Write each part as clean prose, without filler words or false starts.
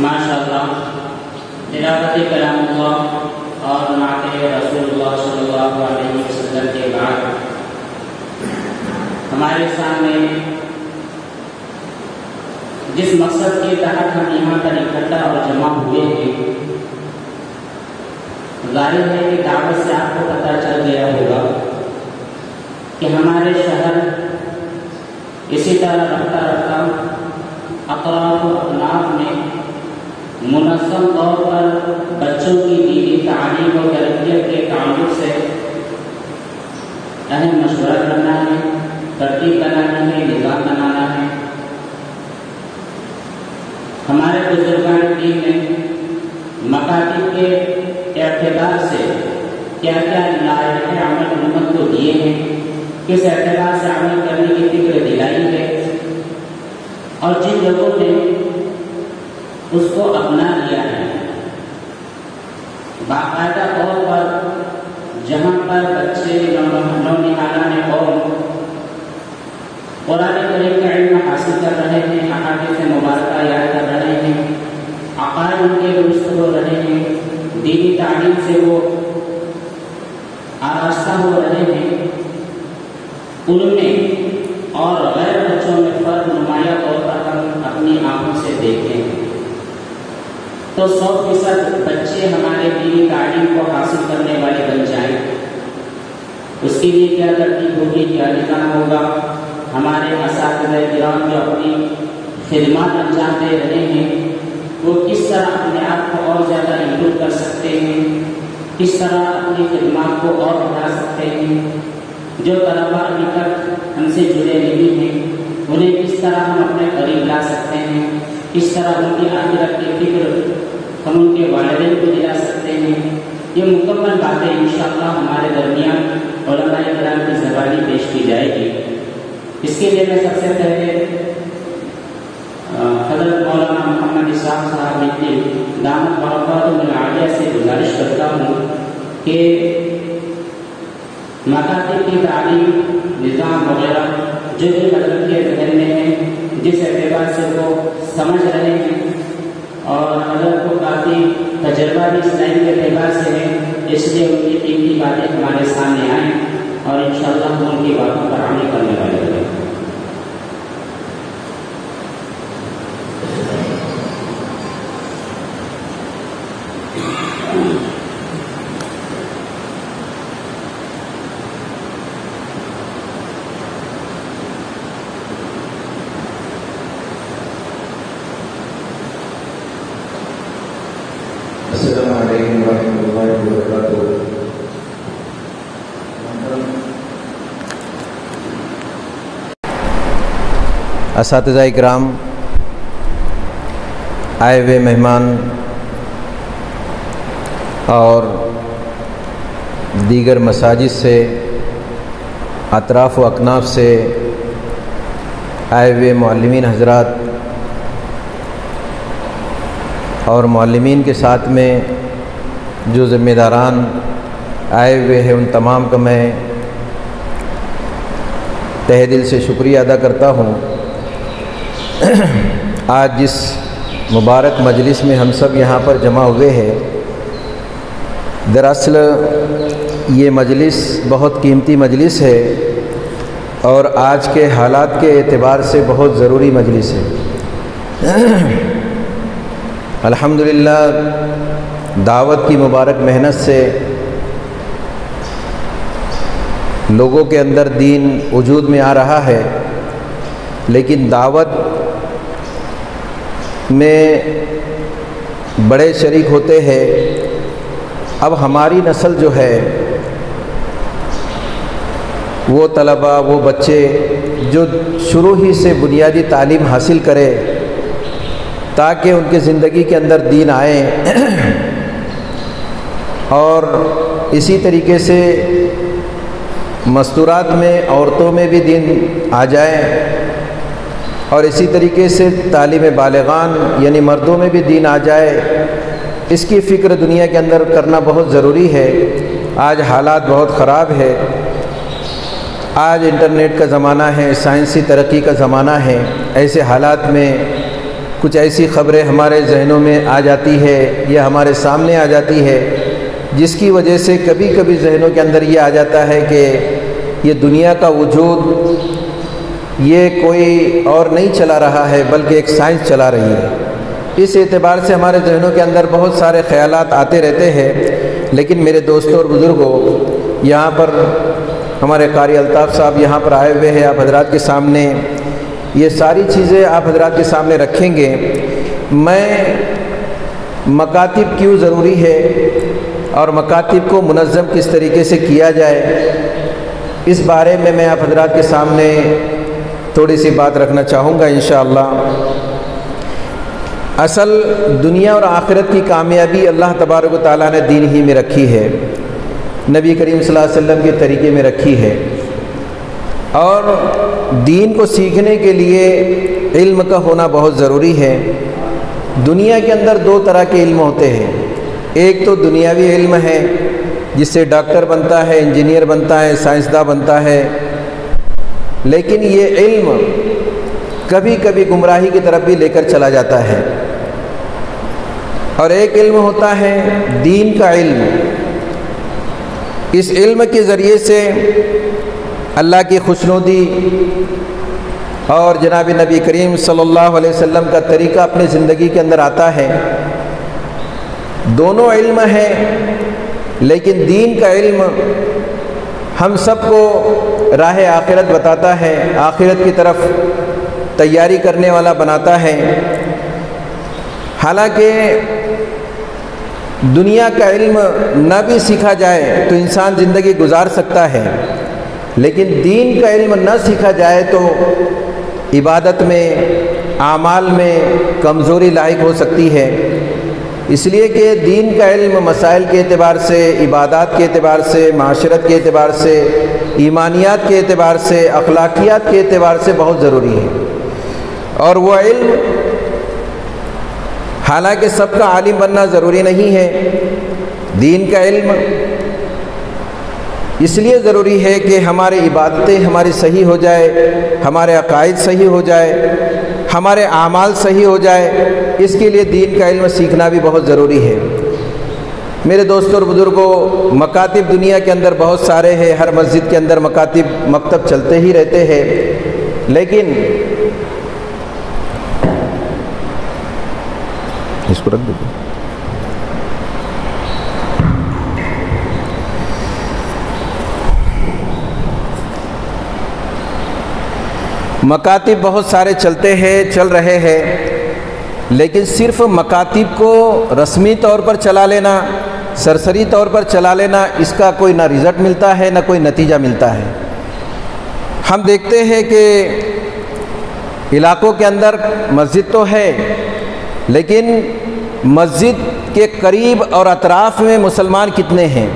ماشاءاللہ تلاوت کلام اللہ اور نعت رسول اللہ صلی اللہ علیہ وسلم کے بعد ہمارے سامنے جس مقصد کے تحت ہم یہاں پر اکٹھا اور جمع ہوئے ہیں، ظاہر ہے کہ دعوت سے آپ کو پتہ چل گیا ہوگا کہ ہمارے شہر اسی طرح رفتہ رفتہ اطراف و اطناف میں منظم طور پر بچوں کی دینی تعلیم و تربیت کے تعلق سے اہم مشورہ کرنا ہے، ترتیب بنانا ہے، نظام بنانا ہے۔ ہمارے بزرگان دین نے مکاتب کے اعتبار سے کیا کیا لائحہ عمل امت کو دیے ہیں، کس اعتبار سے عمل کرنے کی فکر دلائی ہے، اور جن لوگوں نے اس کو اپنا لیا ہے، باقاعدہ طور پر جہاں پر بچے نونہالان قوم قرآن کریم کا علم حاصل کر رہے ہیں، احادیث مبارکہ یاد کر رہے ہیں، عقائد ان کے درست ہو رہے ہیں، دینی تعلیم سے وہ آراستہ ہو رہے ہیں، ان میں اور غیر بچوں میں فرق نمایاں طور پر ہم اپنی آنکھوں سے دیکھتے ہیں۔ تو 100% بچے ہمارے دینی تعلیم کو حاصل کرنے والے بن جائیں، اس کے لیے کیا ترتیب ہوگی، کیا نظام ہوگا؟ ہمارے اساتذہ کرام جو اپنی خدمات انجام دے رہے ہیں، وہ کس طرح اپنے آپ کو اور زیادہ امپروو کر سکتے ہیں، کس طرح اپنی خدمات کو اور بڑھا سکتے ہیں؟ جو طلباء ابھی تک ہم سے جڑے نہیں ہیں، انہیں کس طرح ہم اپنے قریب لا سکتے ہیں، کس طرح ان کی آخرت کی فکر ہم ان کے والدین کو دلا سکتے ہیں؟ یہ مکمل باتیں انشاءاللہ ہمارے درمیان علماء کرام کی زبانی پیش کی جائے گی۔ اس کے لیے میں سب سے پہلے حضرت مولانا محمد اسحاق صاحب کی دامت برکاتہ العالیہ سے گزارش کرتا ہوں کہ مکاتب کی تعلیم، نظام وغیرہ جو بھی حضرت کے ذہن میں ہے، جس اعتبار سے وہ سمجھ رہے ہیں، اور حضرت کو کافی تجربہ بھی اسلام کے اعتبار سے ہے، اس لیے ان کی قیمتی باتیں ہمارے سامنے آئیں اور انشاءاللہ ہم ان کی باتوں پر عمل کرنے والے ہیں۔ السلام علیکم ورحمۃ اللہ وبرکاتہ۔ اساتذہ اکرام، آئے ہوئے مہمان اور دیگر مساجد سے، اطراف و اکناف سے آئے ہوئے معلمین حضرات اور معلمین کے ساتھ میں جو ذمہ داران آئے ہوئے ہیں، ان تمام کا میں تہہ دل سے شکریہ ادا کرتا ہوں۔ آج جس مبارک مجلس میں ہم سب یہاں پر جمع ہوئے ہیں، دراصل یہ مجلس بہت قیمتی مجلس ہے اور آج کے حالات کے اعتبار سے بہت ضروری مجلس ہے۔ الحمدللہ دعوت کی مبارک محنت سے لوگوں کے اندر دین وجود میں آ رہا ہے، لیکن دعوت میں بڑے شریک ہوتے ہیں۔ اب ہماری نسل جو ہے وہ طلباء، وہ بچے جو شروع ہی سے بنیادی تعلیم حاصل کرے تاکہ ان کی زندگی کے اندر دین آئے، اور اسی طریقے سے مستورات میں عورتوں میں بھی دین آ جائے، اور اسی طریقے سے تعلیم بالغان یعنی مردوں میں بھی دین آ جائے، اس کی فکر دنیا کے اندر کرنا بہت ضروری ہے۔ آج حالات بہت خراب ہے، آج انٹرنیٹ کا زمانہ ہے، سائنسی ترقی کا زمانہ ہے۔ ایسے حالات میں کچھ ایسی خبریں ہمارے ذہنوں میں آ جاتی ہے یا ہمارے سامنے آ جاتی ہے، جس کی وجہ سے کبھی کبھی ذہنوں کے اندر یہ آ جاتا ہے کہ یہ دنیا کا وجود یہ کوئی اور نہیں چلا رہا ہے بلکہ ایک سائنس چلا رہی ہے۔ اس اعتبار سے ہمارے ذہنوں کے اندر بہت سارے خیالات آتے رہتے ہیں، لیکن میرے دوستوں اور بزرگوں، یہاں پر ہمارے قاری الطاف صاحب یہاں پر آئے ہوئے ہیں، آپ حضرات کے سامنے یہ ساری چیزیں آپ حضرات کے سامنے رکھیں گے۔ میں مکاتب کیوں ضروری ہے اور مکاتب کو منظم کس طریقے سے کیا جائے، اس بارے میں آپ حضرات کے سامنے تھوڑی سی بات رکھنا چاہوں گا انشاءاللہ۔ اصل دنیا اور آخرت کی کامیابی اللہ تبارک و تعالیٰ نے دین ہی میں رکھی ہے، نبی کریم صلی اللہ علیہ وسلم کے طریقے میں رکھی ہے، اور دین کو سیکھنے کے لیے علم کا ہونا بہت ضروری ہے۔ دنیا کے اندر دو طرح کے علم ہوتے ہیں، ایک تو دنیاوی علم ہے جس سے ڈاکٹر بنتا ہے، انجینئر بنتا ہے، سائنسداں بنتا ہے، لیکن یہ علم کبھی کبھی گمراہی کی طرف بھی لے کر چلا جاتا ہے۔ اور ایک علم ہوتا ہے دین کا علم، اس علم کے ذریعے سے اللہ کی خوشنودی اور جناب نبی کریم صلی اللہ علیہ وسلم کا طریقہ اپنی زندگی کے اندر آتا ہے۔ دونوں علم ہیں، لیکن دین کا علم ہم سب کو راہ آخرت بتاتا ہے، آخرت کی طرف تیاری کرنے والا بناتا ہے۔ حالانکہ دنیا کا علم نہ بھی سیکھا جائے تو انسان زندگی گزار سکتا ہے، لیکن دین کا علم نہ سیکھا جائے تو عبادت میں، اعمال میں کمزوری لاحق ہو سکتی ہے۔ اس لیے کہ دین کا علم مسائل کے اعتبار سے، عبادات کے اعتبار سے، معاشرت کے اعتبار سے، ایمانیات کے اعتبار سے، اخلاقیات کے اعتبار سے بہت ضروری ہے۔ اور وہ علم حالانکہ سب کا عالم بننا ضروری نہیں ہے، دین کا علم اس لیے ضروری ہے کہ ہماری عبادتیں ہماری صحیح ہو جائے، ہمارے عقائد صحیح ہو جائے، ہمارے اعمال صحیح ہو جائے، اس کے لیے دین کا علم سیکھنا بھی بہت ضروری ہے۔ میرے دوستوں اور بزرگوں، مکاتب دنیا کے اندر بہت سارے ہیں، ہر مسجد کے اندر مکاتب، مکتب چلتے ہی رہتے ہیں، لیکن اس کو رکھ دیتے مکاتب بہت سارے چلتے ہیں، چل رہے ہیں، لیکن صرف مکاتب کو رسمی طور پر چلا لینا، سرسری طور پر چلا لینا، اس کا کوئی نہ رزلٹ ملتا ہے نہ کوئی نتیجہ ملتا ہے۔ ہم دیکھتے ہیں کہ علاقوں کے اندر مسجد تو ہے، لیکن مسجد کے قریب اور اطراف میں مسلمان کتنے ہیں؟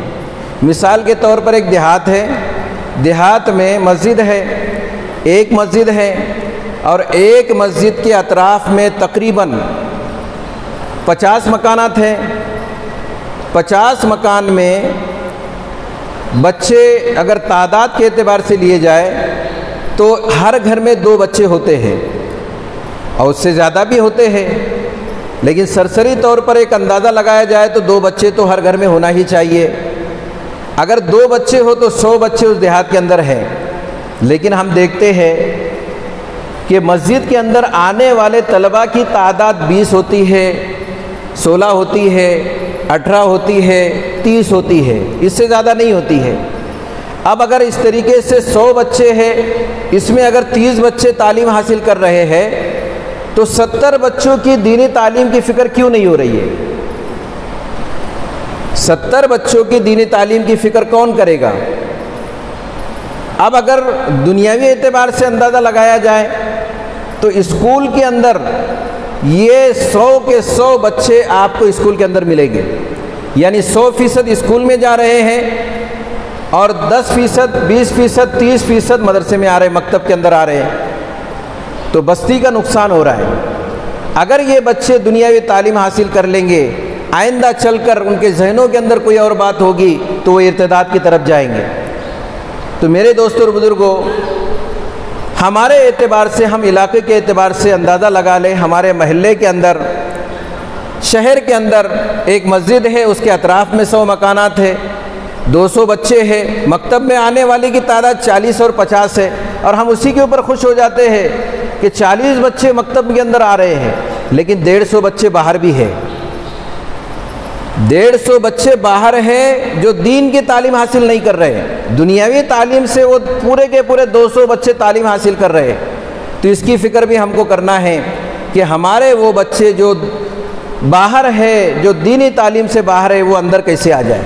مثال کے طور پر ایک دیہات ہے، دیہات میں مسجد ہے، ایک مسجد ہے، اور ایک مسجد کے اطراف میں تقریباً 50 مکانات ہیں۔ 50 مکان میں بچے اگر تعداد کے اعتبار سے لیے جائے تو ہر گھر میں 2 بچے ہوتے ہیں، اور اس سے زیادہ بھی ہوتے ہیں، لیکن سرسری طور پر ایک اندازہ لگایا جائے تو 2 بچے تو ہر گھر میں ہونا ہی چاہیے۔ اگر 2 بچے ہو تو 100 بچے اس دیہات کے اندر ہیں۔ لیکن ہم دیکھتے ہیں کہ مسجد کے اندر آنے والے طلباء کی تعداد 20 ہوتی ہے، 16 ہوتی ہے، 18 ہوتی ہے، 30 ہوتی ہے، اس سے زیادہ نہیں ہوتی ہے۔ اب اگر اس طریقے سے 100 بچے ہیں، اس میں اگر 30 بچے تعلیم حاصل کر رہے ہیں تو 70 بچوں کی دینی تعلیم کی فکر کیوں نہیں ہو رہی ہے؟ 70 بچوں کی دینی تعلیم کی فکر کون کرے گا؟ اب اگر دنیاوی اعتبار سے اندازہ لگایا جائے تو اسکول کے اندر یہ 100 کے 100 بچے آپ کو اسکول کے اندر ملیں گے، یعنی 100% اسکول میں جا رہے ہیں اور 10%، 20%، 30% مدرسے میں آ رہے ہیں، مکتب کے اندر آ رہے ہیں، تو بستی کا نقصان ہو رہا ہے۔ اگر یہ بچے دنیاوی تعلیم حاصل کر لیں گے، آئندہ چل کر ان کے ذہنوں کے اندر کوئی اور بات ہوگی تو وہ ارتداد کی طرف جائیں گے۔ تو میرے دوستوں اور بزرگوں، ہمارے اعتبار سے، ہم علاقے کے اعتبار سے اندازہ لگا لیں، ہمارے محلے کے اندر، شہر کے اندر ایک مسجد ہے، اس کے اطراف میں 100 مکانات ہے، 200 بچے ہیں، مکتب میں آنے والی کی تعداد 40 اور 50 ہے، اور ہم اسی کے اوپر خوش ہو جاتے ہیں کہ 40 بچے مکتب کے اندر آ رہے ہیں، لیکن 150 بچے باہر بھی ہیں۔ 150 بچے باہر ہیں جو دین کی تعلیم حاصل نہیں کر رہے ہیں، دنیاوی تعلیم سے وہ پورے کے پورے 200 بچے تعلیم حاصل کر رہے ہیں۔ تو اس کی فکر بھی ہم کو کرنا ہے کہ ہمارے وہ بچے جو باہر ہے، جو دینی تعلیم سے باہر ہے، وہ اندر کیسے آ جائے۔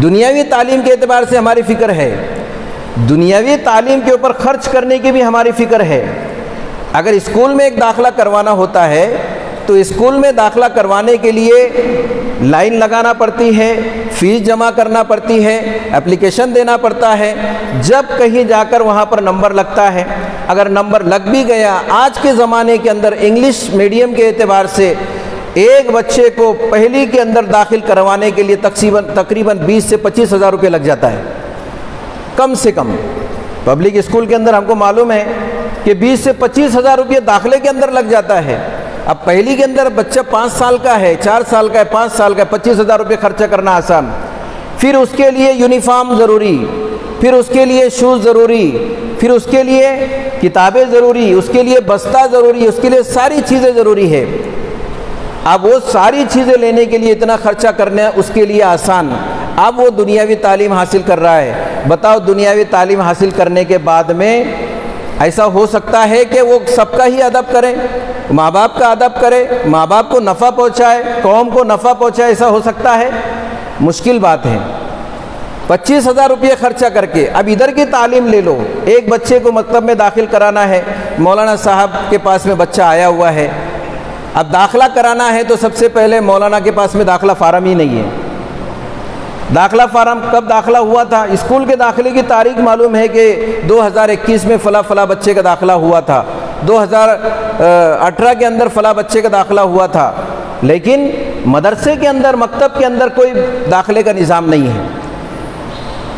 دنیاوی تعلیم کے اعتبار سے ہماری فکر ہے، دنیاوی تعلیم کے اوپر خرچ کرنے کی بھی ہماری فکر ہے۔ اگر اسکول میں ایک داخلہ کروانا ہوتا ہے تو اسکول میں داخلہ کروانے کے لیے لائن لگانا پڑتی ہے، فیس جمع کرنا پڑتی ہے، اپلیکیشن دینا پڑتا ہے، جب کہیں جا کر وہاں پر نمبر لگتا ہے۔ اگر نمبر لگ بھی گیا، آج کے زمانے کے اندر انگلش میڈیم کے اعتبار سے ایک بچے کو پہلی کے اندر داخل کروانے کے لیے تقریباً 20 سے 25 ہزار روپے لگ جاتا ہے، کم سے کم۔ پبلک اسکول کے اندر ہم کو معلوم ہے کہ 20 سے 25 ہزار روپے داخلے کے اندر لگ جاتا ہے۔ اب پہلی کے اندر بچہ 5 سال کا ہے، 4 سال کا ہے، 5 سال کا ہے، 25 ہزار روپے خرچہ کرنا آسان۔ پھر اس کے لیے یونیفارم ضروری، پھر اس کے لیے شوز ضروری، پھر اس کے لیے کتابیں ضروری، اس کے لیے بستہ ضروری، اس کے لیے ساری چیزیں ضروری ہے۔ اب وہ ساری چیزیں لینے کے لیے اتنا خرچہ کرنا اس کے لیے آسان، اب وہ دنیاوی تعلیم حاصل کر رہا ہے۔ بتاؤ، دنیاوی تعلیم حاصل کرنے کے بعد میں ایسا ہو سکتا ہے کہ وہ سب کا ہی ادب کرے، ماں باپ کا ادب کرے، ماں باپ کو نفع پہنچائے، قوم کو نفع پہنچائے؟ ایسا ہو سکتا ہے؟ مشکل بات ہے۔ 25 ہزار روپے خرچہ کر کے اب ادھر کی تعلیم لے لو۔ ایک بچے کو مکتب میں داخل کرانا ہے، مولانا صاحب کے پاس میں بچہ آیا ہوا ہے، اب داخلہ کرانا ہے تو سب سے پہلے مولانا کے پاس میں داخلہ فارم ہی نہیں ہے۔ داخلہ فارم کب داخلہ ہوا تھا؟ اسکول کے داخلے کی تاریخ معلوم ہے کہ 2021 میں فلاں بچے کا داخلہ ہوا تھا، 2018 کے اندر فلاں بچے کا داخلہ ہوا تھا، لیکن مدرسے کے اندر، مکتب کے اندر کوئی داخلے کا نظام نہیں ہے۔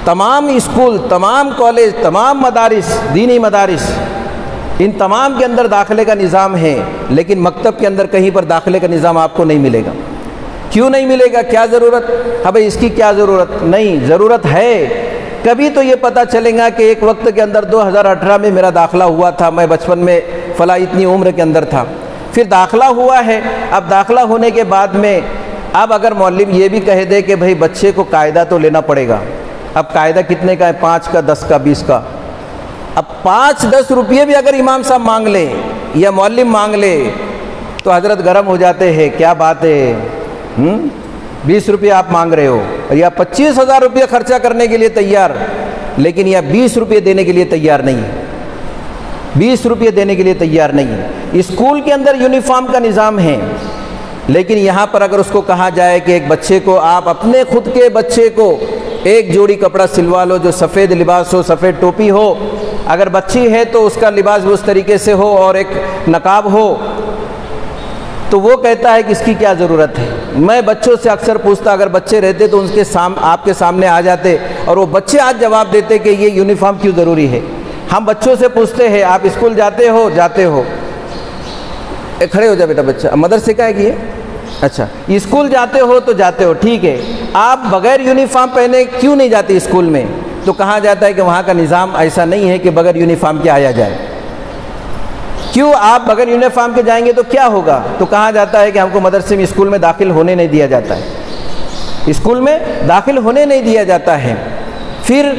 تمام اسکول، تمام کالج، تمام مدارس، دینی مدارس، ان تمام کے اندر داخلے کا نظام ہے، لیکن مکتب کے اندر کہیں پر داخلے کا نظام آپ کو نہیں ملے گا۔ کیوں نہیں ملے گا؟ کیا ضرورت؟ اب اس کی کیا ضرورت؟ نہیں، ضرورت ہے۔ کبھی تو یہ پتہ چلے گا کہ ایک وقت کے اندر 2018 میں میرا داخلہ ہوا تھا، میں بچپن میں فلاں اتنی عمر کے اندر تھا، پھر داخلہ ہوا ہے۔ اب داخلہ ہونے کے بعد میں اب اگر معلم یہ بھی کہہ دے کہ بھائی بچے کو قاعدہ تو لینا پڑے گا، اب قاعدہ کتنے کا ہے؟ 5 کا، 10 کا، 20 کا۔ اب 5-10 روپے بھی اگر امام صاحب مانگ لیں یا معلم مانگ لے تو حضرت گرم ہو جاتے ہیں، کیا بات ہے، 20 روپے آپ مانگ رہے ہو یا 25 ہزار روپے خرچہ کرنے کے لیے تیار، لیکن یا 20 روپے دینے کے لیے تیار نہیں ہے، 20 روپے دینے کے لیے تیار نہیں ہے۔ اسکول کے اندر یونیفارم کا نظام ہے، لیکن یہاں پر اگر اس کو کہا جائے کہ ایک بچے کو آپ اپنے خود کے بچے کو ایک جوڑی کپڑا سلوا لو جو سفید لباس ہو، سفید ٹوپی ہو، اگر بچی ہے تو اس کا لباس بھی اس طریقے سے ہو اور ایک نقاب ہو، تو وہ کہتا ہے کہ اس کی کیا ضرورت ہے۔ میں بچوں سے اکثر پوچھتا، اگر بچے رہتے تو ان کے آپ کے سامنے آ جاتے اور وہ بچے آج جواب دیتے کہ یہ یونیفارم کیوں ضروری ہے۔ ہم بچوں سے پوچھتے ہیں، آپ اسکول جاتے ہو؟ جاتے ہو۔ کھڑے ہو جا بیٹا بچہ، مدرسے کا ہے کہ یہ؟ اچھا، اسکول جاتے ہو تو جاتے ہو، ٹھیک ہے، آپ بغیر یونیفارم پہنے کیوں نہیں جاتے اسکول میں؟ تو کہا جاتا ہے کہ وہاں کا نظام ایسا نہیں ہے کہ بغیر یونیفارم کے آیا جائے۔ کیوں آپ بغیر یونیفارم کے جائیں گے تو کیا ہوگا؟ تو کہا جاتا ہے کہ ہم کو مدرسے میں، اسکول میں داخل ہونے نہیں دیا جاتا ہے، اسکول میں داخل ہونے نہیں دیا جاتا ہے۔ پھر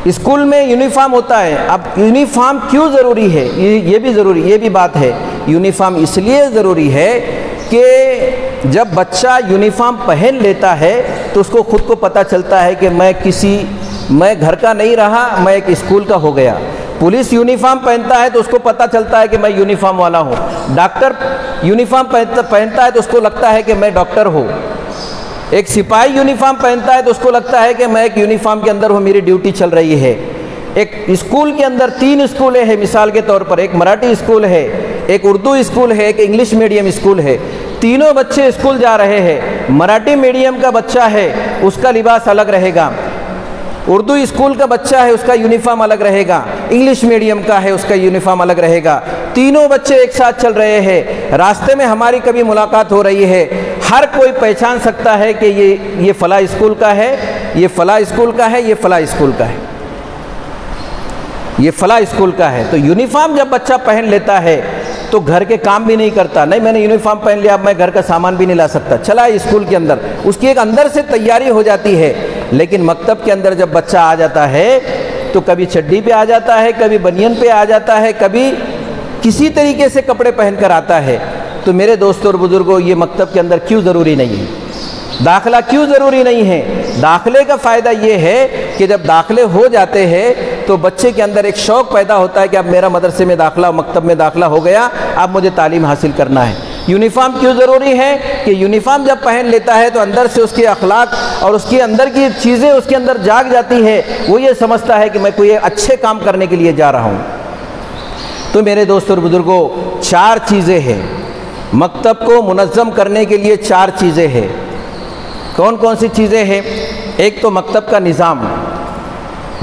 اسکول میں یونیفارم ہوتا ہے. اب یونیفارم کیوں ضروری ہے؟ یہ بھی بات ہے. یونیفارم اس لیے ضروری ہے کہ جب بچہ یونیفارم پہن لیتا ہے تو اس کو خود کو پتہ چلتا ہے کہ میں گھر کا نہیں رہا، میں ایک اسکول کا ہو گیا. پولیس یونیفارم پہنتا ہے تو اس کو پتہ چلتا ہے کہ میں یونیفارم والا ہوں. ڈاکٹر یونیفارم پہنتا ہے تو اس کو لگتا ہے کہ میں ڈاکٹر ہوں. ایک سپاہی یونیفارم پہنتا ہے تو اس کو لگتا ہے کہ میں ایک یونیفارم کے اندر ہوں، میری ڈیوٹی چل رہی ہے. ایک اسکول کے اندر 3 اسکولیں ہیں مثال کے طور پر، ایک مراٹھی اسکول ہے، ایک اردو اسکول ہے، ایک انگلش میڈیم اسکول ہے. تینوں بچے اسکول جا رہے ہیں. مراٹھی میڈیم کا بچہ ہے اس کا لباس الگ رہے گا، اردو اسکول کا بچہ ہے اس کا یونیفارم الگ رہے گا، انگلش میڈیم کا ہے اس کا یونیفارم الگ رہے گا. تینوں بچے ایک ساتھ چل رہے ہیں. راستے میں ہماری کبھی ملاقات ہو رہی ہے، ہر کوئی پہچان سکتا ہے کہ یہ فلاں اسکول کا ہے، یہ فلاں اسکول کا ہے، یہ فلاں اسکول کا ہے، یہ فلاں اسکول کا ہے. تو یونیفارم جب بچہ پہن لیتا ہے تو گھر کے کام بھی نہیں کرتا. نہیں میں نے یونیفارم پہن لیا، اب میں گھر کا سامان بھی نہیں لا سکتا. چلا اسکول کے اندر اس کی ایک اندر سے تیاری ہو جاتی ہے. لیکن مکتب کے اندر جب بچہ آ جاتا ہے تو کبھی چڈی پہ آ جاتا ہے، کبھی بنین پہ آ جاتا ہے، کبھی کسی طریقے سے کپڑے پہن کر آتا ہے. تو میرے دوستوں اور بزرگوں، یہ مکتب کے اندر کیوں ضروری نہیں ہے؟ داخلہ کیوں ضروری نہیں ہے؟ داخلے کا فائدہ یہ ہے کہ جب داخلے ہو جاتے ہیں تو بچے کے اندر ایک شوق پیدا ہوتا ہے کہ اب میرا مدرسے میں داخلہ، مکتب میں داخلہ ہو گیا، اب مجھے تعلیم حاصل کرنا ہے. یونیفارم کیوں ضروری ہے؟ کہ یونیفارم جب پہن لیتا ہے تو اندر سے اس کے اخلاق اور اس کے اندر کی چیزیں اس کے اندر جاگ جاتی ہے. وہ یہ سمجھتا ہے کہ میں کوئی اچھے کام کرنے کے لیے جا رہا ہوں. تو میرے دوستوں اور بزرگوں، 4 چیزیں ہیں مکتب کو منظم کرنے کے لیے. 4 چیزیں ہیں. کون کون سی چیزیں ہیں؟ ایک تو مکتب کا نظام.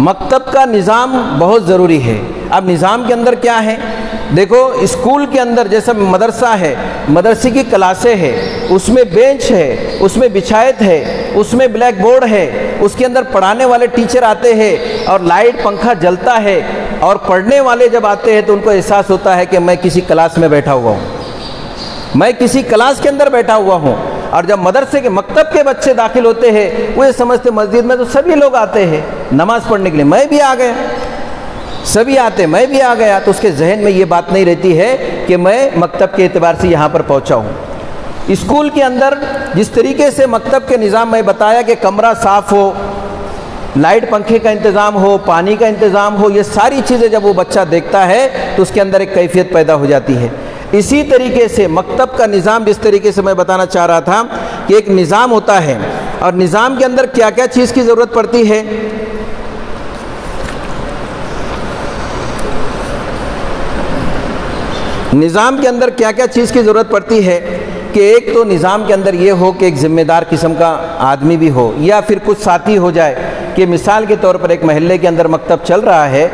مکتب کا نظام بہت ضروری ہے. اب نظام کے اندر کیا ہے؟ دیکھو، اسکول کے اندر جیسا مدرسہ ہے، مدرسے کی کلاسیں ہے، اس میں بینچ ہے، اس میں بچھائت ہے، اس میں بلیک بورڈ ہے، اس کے اندر پڑھانے والے ٹیچر آتے ہیں اور لائٹ پنکھا جلتا ہے، اور پڑھنے والے جب آتے ہیں تو ان کو احساس ہوتا ہے کہ میں کسی کلاس میں بیٹھا ہوا ہوں، میں کسی کلاس کے اندر بیٹھا ہوا ہوں. اور جب مدرسے کے مکتب کے بچے داخل ہوتے ہیں وہ یہ سمجھتے مسجد میں تو سبھی لوگ آتے ہیں نماز پڑھنے کے لیے، میں بھی آ گیا، سبھی آتے میں بھی آ گیا. تو اس کے ذہن میں یہ بات نہیں رہتی ہے کہ میں مکتب کے اعتبار سے یہاں پر پہنچا ہوں. اسکول کے اندر جس طریقے سے مکتب کے نظام میں بتایا کہ کمرہ صاف ہو، لائٹ پنکھے کا انتظام ہو، پانی کا انتظام ہو، یہ ساری چیزیں جب وہ بچہ دیکھتا ہے تو اس کے اندر ایک کیفیت پیدا ہو جاتی ہے. اسی طریقے سے مکتب کا نظام جس طریقے سے میں بتانا چاہ رہا تھا کہ ایک نظام ہوتا ہے، اور نظام کے اندر کیا کیا چیز کی ضرورت پڑتی ہے. نظام کے اندر کیا کیا چیز کی ضرورت پڑتی ہے کہ ایک تو نظام کے اندر یہ ہو کہ ایک ذمہ دار قسم کا آدمی بھی ہو، یا پھر کچھ ساتھی ہو جائے. کہ مثال کے طور پر ایک محلے کے اندر مکتب چل رہا ہے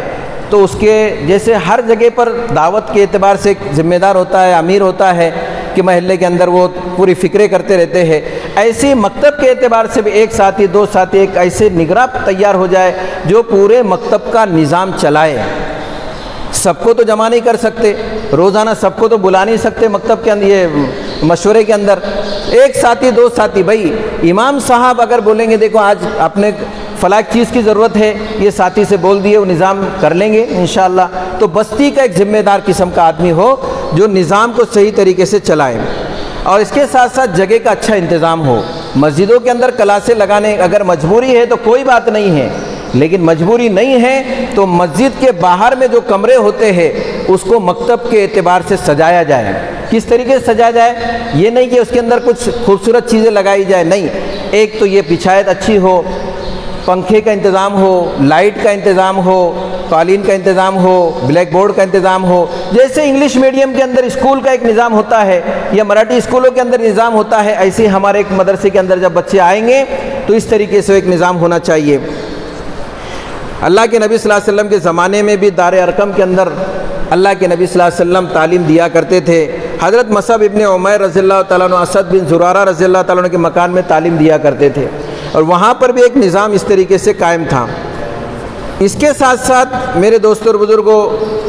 تو اس کے جیسے ہر جگہ پر دعوت کے اعتبار سے ایک ذمہ دار ہوتا ہے، امیر ہوتا ہے کہ محلے کے اندر وہ پوری فکریں کرتے رہتے ہیں، ایسے مکتب کے اعتبار سے بھی ایک ساتھی، 2 ساتھی، ایک ایسے نگراں تیار ہو جائے جو پورے مکتب کا نظام چلائے. سب کو تو جمع نہیں کر سکتے، روزانہ سب کو تو بلا نہیں سکتے مکتب کے اندر، یہ مشورے کے اندر ایک ساتھی 2 ساتھی. بھائی امام صاحب اگر بولیں گے دیکھو آج اپنے فلاں چیز کی ضرورت ہے، یہ ساتھی سے بول دیے، وہ نظام کر لیں گے انشاءاللہ. تو بستی کا ایک ذمہ دار قسم کا آدمی ہو جو نظام کو صحیح طریقے سے چلائے. اور اس کے ساتھ ساتھ جگہ کا اچھا انتظام ہو. مسجدوں کے اندر کلاسیں لگانے اگر مجبوری ہے تو کوئی بات نہیں ہے، لیکن مجبوری نہیں ہے تو مسجد کے باہر میں جو کمرے ہوتے ہیں اس کو مکتب کے اعتبار سے سجایا جائے. کس طریقے سے سجایا جائے؟ یہ نہیں کہ اس کے اندر کچھ خوبصورت چیزیں لگائی جائے، نہیں. ایک تو یہ بچھائت اچھی ہو، پنکھے کا انتظام ہو، لائٹ کا انتظام ہو، قالین کا انتظام ہو، بلیک بورڈ کا انتظام ہو. جیسے انگلش میڈیم کے اندر اسکول کا ایک نظام ہوتا ہے یا مراٹھی اسکولوں کے اندر نظام ہوتا ہے، ایسے ہمارے ایک مدرسے کے اندر جب بچے آئیں گے تو اس طریقے سے ایک نظام ہونا چاہیے. اللہ کے نبی صلی اللہ علیہ وسلم کے زمانے میں بھی دار ارقم کے اندر اللہ کے نبی صلی اللہ علیہ وسلم تعلیم دیا کرتے تھے. حضرت مصعب ابن عمیر رضی اللہ تعالیٰ عنہ، اسد بن زرارہ رضی اللہ تعالیٰ عنہ کے مکان میں تعلیم دیا کرتے تھے، اور وہاں پر بھی ایک نظام اس طریقے سے قائم تھا. اس کے ساتھ ساتھ میرے دوستوں اور بزرگوں،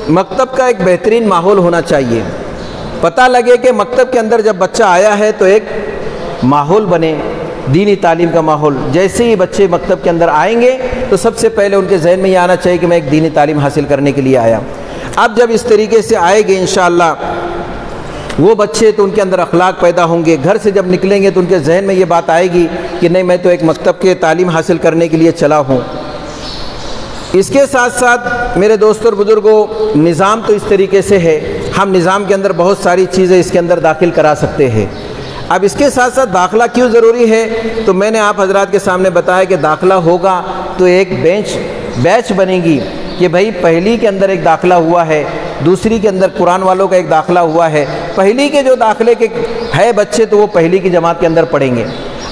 مکتب کا ایک بہترین ماحول ہونا چاہیے. پتہ لگے کہ مکتب کے اندر جب بچہ آیا ہے تو ایک ماحول بنے، دینی تعلیم کا ماحول، جیسے ہی بچے مکتب کے اندر آئیں گے تو سب سے پہلے ان کے ذہن میں یہ آنا چاہیے کہ میں ایک دینی تعلیم حاصل کرنے کے لیے آیا۔ اب جب اس طریقے سے آئے گے انشاءاللہ وہ بچے تو ان کے اندر اخلاق پیدا ہوں گے، گھر سے جب نکلیں گے تو ان کے ذہن میں یہ بات آئے گی کہ نہیں میں تو ایک مکتب کے تعلیم حاصل کرنے کے لیے چلا ہوں۔ اس کے ساتھ ساتھ میرے دوستوں اور بزرگوں، نظام تو اس طریقے سے ہے، ہم نظام کے اندر بہت ساری چیزیں اس کے اندر داخل کرا سکتے ہیں۔ اب اس کے ساتھ ساتھ داخلہ کیوں ضروری ہے تو میں نے آپ حضرات کے سامنے بتایا کہ داخلہ ہوگا تو ایک بیچ بنے گی کہ بھائی پہلی کے اندر ایک داخلہ ہوا ہے، دوسری کے اندر قرآن والوں کا ایک داخلہ ہوا ہے، پہلی کے جو داخلے کے ہے بچے تو وہ پہلی کی جماعت کے اندر پڑھیں گے۔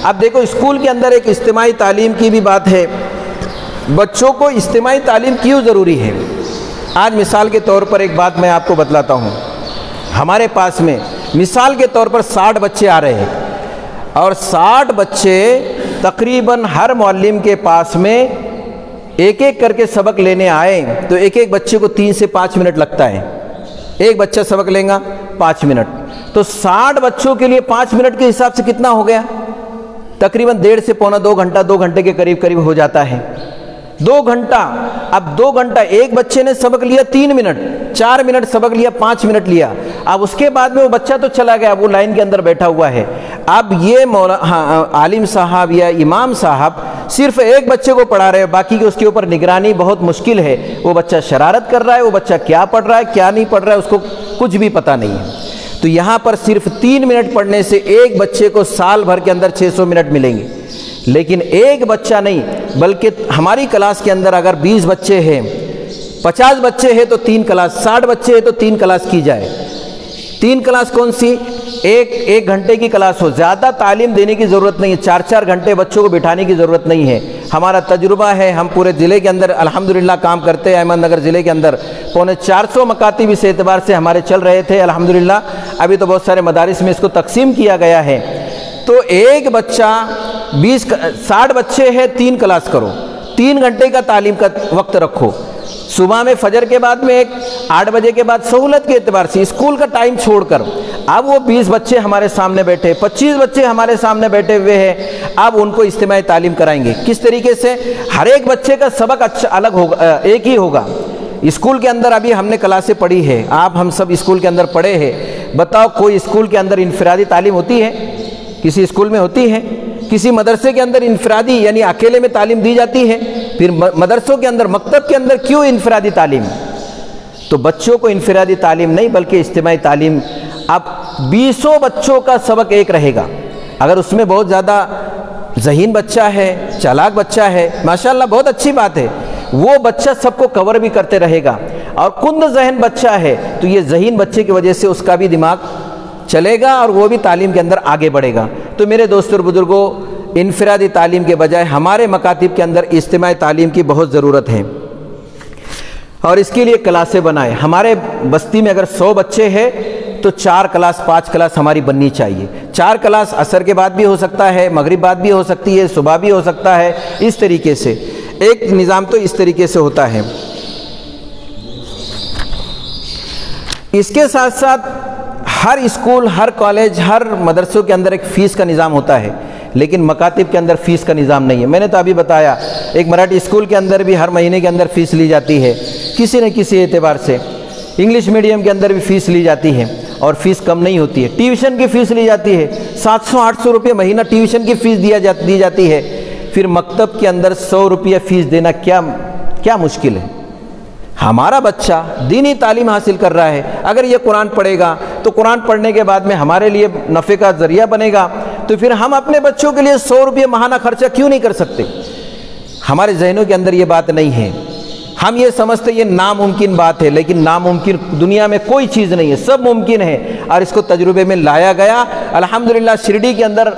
اب دیکھو اسکول کے اندر ایک اجتماعی تعلیم کی بھی بات ہے، بچوں کو اجتماعی تعلیم کیوں ضروری ہے؟ آج مثال کے طور پر ایک بات میں آپ کو بتلاتا ہوں، ہمارے پاس میں مثال کے طور پر 60 بچے آ رہے ہیں اور 60 بچے تقریباً ہر معلم کے پاس میں ایک ایک کر کے سبق لینے آئے تو ایک ایک بچے کو 3 سے 5 منٹ لگتا ہے، ایک بچہ سبق لے گا 5 منٹ، تو 60 بچوں کے لیے 5 منٹ کے حساب سے کتنا ہو گیا؟ تقریباً 1.5 سے پونا 2 گھنٹہ، 2 گھنٹے کے قریب ہو جاتا ہے 2 گھنٹہ۔ اب 2 گھنٹہ ایک بچے نے سبق لیا 3 منٹ، 4 منٹ سبق لیا، 5 منٹ لیا، اب اس کے بعد میں وہ بچہ تو چلا گیا، وہ لائن کے اندر بیٹھا ہوا ہے۔ اب یہ عالم صاحب یا امام صاحب صرف ایک بچے کو پڑھا رہے ہیں، باقی کے اس کے اوپر نگرانی بہت مشکل ہے، وہ بچہ شرارت کر رہا ہے، وہ بچہ کیا پڑھ رہا ہے کیا نہیں پڑھ رہا ہے اس کو کچھ بھی پتہ نہیں ہے۔ تو یہاں پر صرف 3 منٹ پڑھنے سے ایک بچے کو سال بھر کے اندر 600 منٹ ملیں گے، لیکن ایک بچہ نہیں بلکہ ہماری کلاس کے اندر اگر 20 بچے ہیں، 50 بچے ہیں تو 3 کلاس، 60 بچے ہیں تو 3 کلاس کی جائے۔ 3 کلاس کون سی؟ ایک گھنٹے کی کلاس ہو، زیادہ تعلیم دینے کی ضرورت نہیں ہے، 4 گھنٹے بچوں کو بٹھانے کی ضرورت نہیں ہے۔ ہمارا تجربہ ہے، ہم پورے ضلع کے اندر الحمدللہ کام کرتے ہیں، احمد نگر ضلع کے اندر 450 مکاتب اس اعتبار سے ہمارے چل رہے تھے الحمدللہ، ابھی تو بہت سارے مدارس میں اس کو تقسیم کیا گیا ہے۔ تو ایک بچہ 60 بچے ہیں، 3 کلاس کرو، 3 گھنٹے کا تعلیم کا وقت رکھو، صبح میں فجر کے بعد میں 8 بجے کے بعد سہولت کے اعتبار سے اسکول کا ٹائم چھوڑ کر اب وہ 20 بچے ہمارے سامنے بیٹھے، 25 بچے ہمارے سامنے بیٹھے ہوئے ہیں، اب ان کو اجتماعی تعلیم کرائیں گے۔ کس طریقے سے؟ ہر ایک بچے کا سبق الگ ہوگا، ایک ہی ہوگا۔ اسکول کے اندر ابھی ہم نے کلاسیں پڑھی ہے، ہم سب اسکول کے اندر پڑھے ہیں، بتاؤ کوئی اسکول کے اندر انفرادی تعلیم ہوتی ہے؟ کسی اسکول میں ہوتی ہے؟ کسی مدرسے کے اندر انفرادی یعنی اکیلے میں تعلیم دی جاتی ہے؟ پھر مدرسوں کے اندر، مکتب کے اندر کیوں انفرادی تعلیم؟ تو بچوں کو انفرادی تعلیم نہیں بلکہ اجتماعی تعلیم۔ اب 20 بچوں کا سبق ایک رہے گا، اگر اس میں بہت زیادہ ذہین بچہ ہے، چالاک بچہ ہے، ماشاءاللہ بہت اچھی بات ہے، وہ بچہ سب کو کور بھی کرتے رہے گا، اور کند ذہن بچہ ہے تو یہ ذہین بچے کی وجہ سے اس کا بھی دماغ چلے گا اور وہ بھی تعلیم کے اندر آگے بڑھے گا۔ تو میرے دوستوں اور بزرگوں، انفرادی تعلیم کے بجائے ہمارے مکاتب کے اندر اجتماعی تعلیم کی بہت ضرورت ہے، اور اس کے لیے کلاسیں بنائیں۔ ہمارے بستی میں اگر 100 بچے ہیں تو 4 کلاس 5 کلاس ہماری بننی چاہیے۔ 4 کلاس عصر کے بعد بھی ہو سکتا ہے، مغرب بعد بھی ہو سکتی ہے، صبح بھی ہو سکتا ہے، اس طریقے سے ایک نظام تو اس طریقے سے ہوتا ہے۔ اس کے ساتھ ساتھ ہر اسکول، ہر کالج، ہر مدرسوں کے اندر ایک فیس کا نظام ہوتا ہے، لیکن مکاتب کے اندر فیس کا نظام نہیں ہے۔ میں نے تو ابھی بتایا، ایک مراٹھی اسکول کے اندر بھی ہر مہینے کے اندر فیس لی جاتی ہے کسی نہ کسی اعتبار سے، انگلش میڈیم کے اندر بھی فیس لی جاتی ہے اور فیس کم نہیں ہوتی ہے۔ ٹیوشن کی فیس لی جاتی ہے، 700-800 روپے مہینہ ٹیوشن کی فیس دی جاتی ہے۔ پھر مکتب کے اندر 100 روپیہ فیس دینا کیا مشکل ہے؟ ہمارا بچہ دینی تعلیم حاصل کر رہا ہے، اگر یہ قرآن پڑھے گا تو قرآن پڑھنے کے بعد میں ہمارے لیے نفع کا ذریعہ بنے گا، تو پھر ہم اپنے بچوں کے لیے 100 روپے ماہانہ خرچہ کیوں نہیں کر سکتے؟ ہمارے ذہنوں کے اندر یہ بات نہیں ہے، ہم یہ سمجھتے یہ ناممکن بات ہے، لیکن ناممکن دنیا میں کوئی چیز نہیں ہے، سب ممکن ہے، اور اس کو تجربے میں لایا گیا۔ الحمدللہ شرڈی کے اندر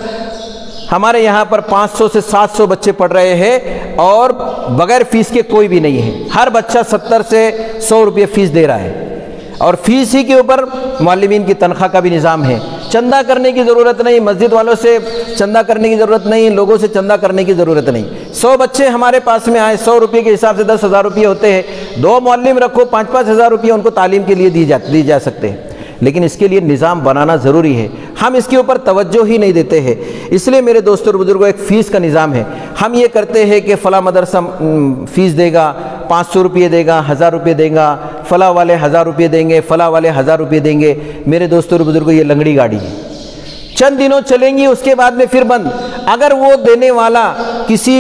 ہمارے یہاں پر 500 سے 700 بچے پڑھ رہے ہیں اور بغیر فیس کے کوئی بھی نہیں ہے، ہر بچہ 70 سے 100 روپے فیس دے رہا ہے، اور فیس ہی کے اوپر معلمین کی تنخواہ کا بھی نظام ہے۔ چندہ کرنے کی ضرورت نہیں، مسجد والوں سے چندہ کرنے کی ضرورت نہیں، لوگوں سے چندہ کرنے کی ضرورت نہیں۔ 100 بچے ہمارے پاس میں آئے، 100 روپے کے حساب سے 10,000 روپے ہوتے ہیں، 2 معلم رکھو، 5-5 ہزار روپے ان کو تعلیم کے لیے دی جا سکتے ہیں، لیکن اس کے لیے نظام بنانا ضروری ہے۔ ہم اس کے اوپر توجہ ہی نہیں دیتے ہیں۔ اس لیے میرے دوستوں اور بزرگوں ایک فیس کا نظام ہے. ہم یہ کرتے ہیں کہ فلاں مدرسہ فیس دے گا 500 روپے دے گا 1000 روپے دے گا, فلاں والے 1000 روپے دیں گے, فلاں والے 1000 روپے دیں گے. میرے دوستوں اور بزرگوں یہ لنگڑی گاڑی ہے, چند دنوں چلیں گی اس کے بعد میں پھر بند. اگر وہ دینے والا کسی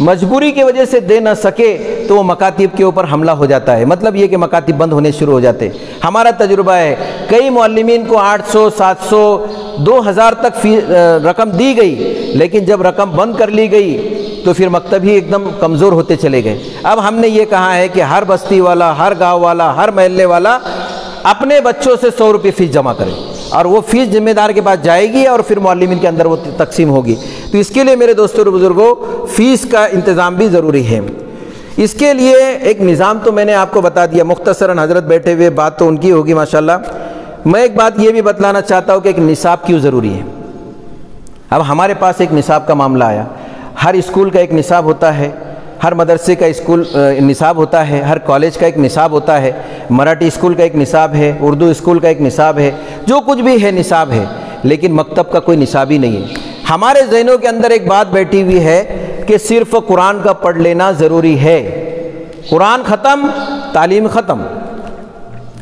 مجبوری کی وجہ سے دے نہ سکے تو وہ مکاتب کے اوپر حملہ ہو جاتا ہے. مطلب یہ کہ مکاتب بند ہونے شروع ہو جاتے. ہمارا تجربہ ہے کئی معلمین کو 800 700 2000 تک رقم دی گئی, لیکن جب رقم بند کر لی گئی تو پھر مکتب ہی ایک دم کمزور ہوتے چلے گئے. اب ہم نے یہ کہا ہے کہ ہر بستی والا, ہر گاؤں والا, ہر محلے والا اپنے بچوں سے 100 روپے فیس جمع کرے, اور وہ فیس ذمہ دار کے پاس جائے گی اور پھر معلمین کے اندر وہ تقسیم ہوگی. تو اس کے لیے میرے دوستوں اور بزرگوں فیس کا انتظام بھی ضروری ہے. اس کے لیے ایک نظام تو میں نے آپ کو بتا دیا مختصراً, حضرت بیٹھے ہوئے بات تو ان کی ہوگی ماشاءاللہ. میں ایک بات یہ بھی بتلانا چاہتا ہوں کہ ایک نصاب کیوں ضروری ہے. اب ہمارے پاس ایک نصاب کا معاملہ آیا. ہر اسکول کا ایک نصاب ہوتا ہے, ہر مدرسے کا نصاب ہوتا ہے, ہر کالج کا ایک نصاب ہوتا ہے, مراٹھی اسکول کا ایک نصاب ہے, اردو اسکول کا ایک نصاب ہے, جو کچھ بھی ہے نصاب ہے, لیکن مکتب کا کوئی نصاب ہی نہیں ہے. ہمارے ذہنوں کے اندر ایک بات بیٹھی ہوئی ہے کہ صرف قرآن کا پڑھ لینا ضروری ہے. قرآن ختم تعلیم ختم,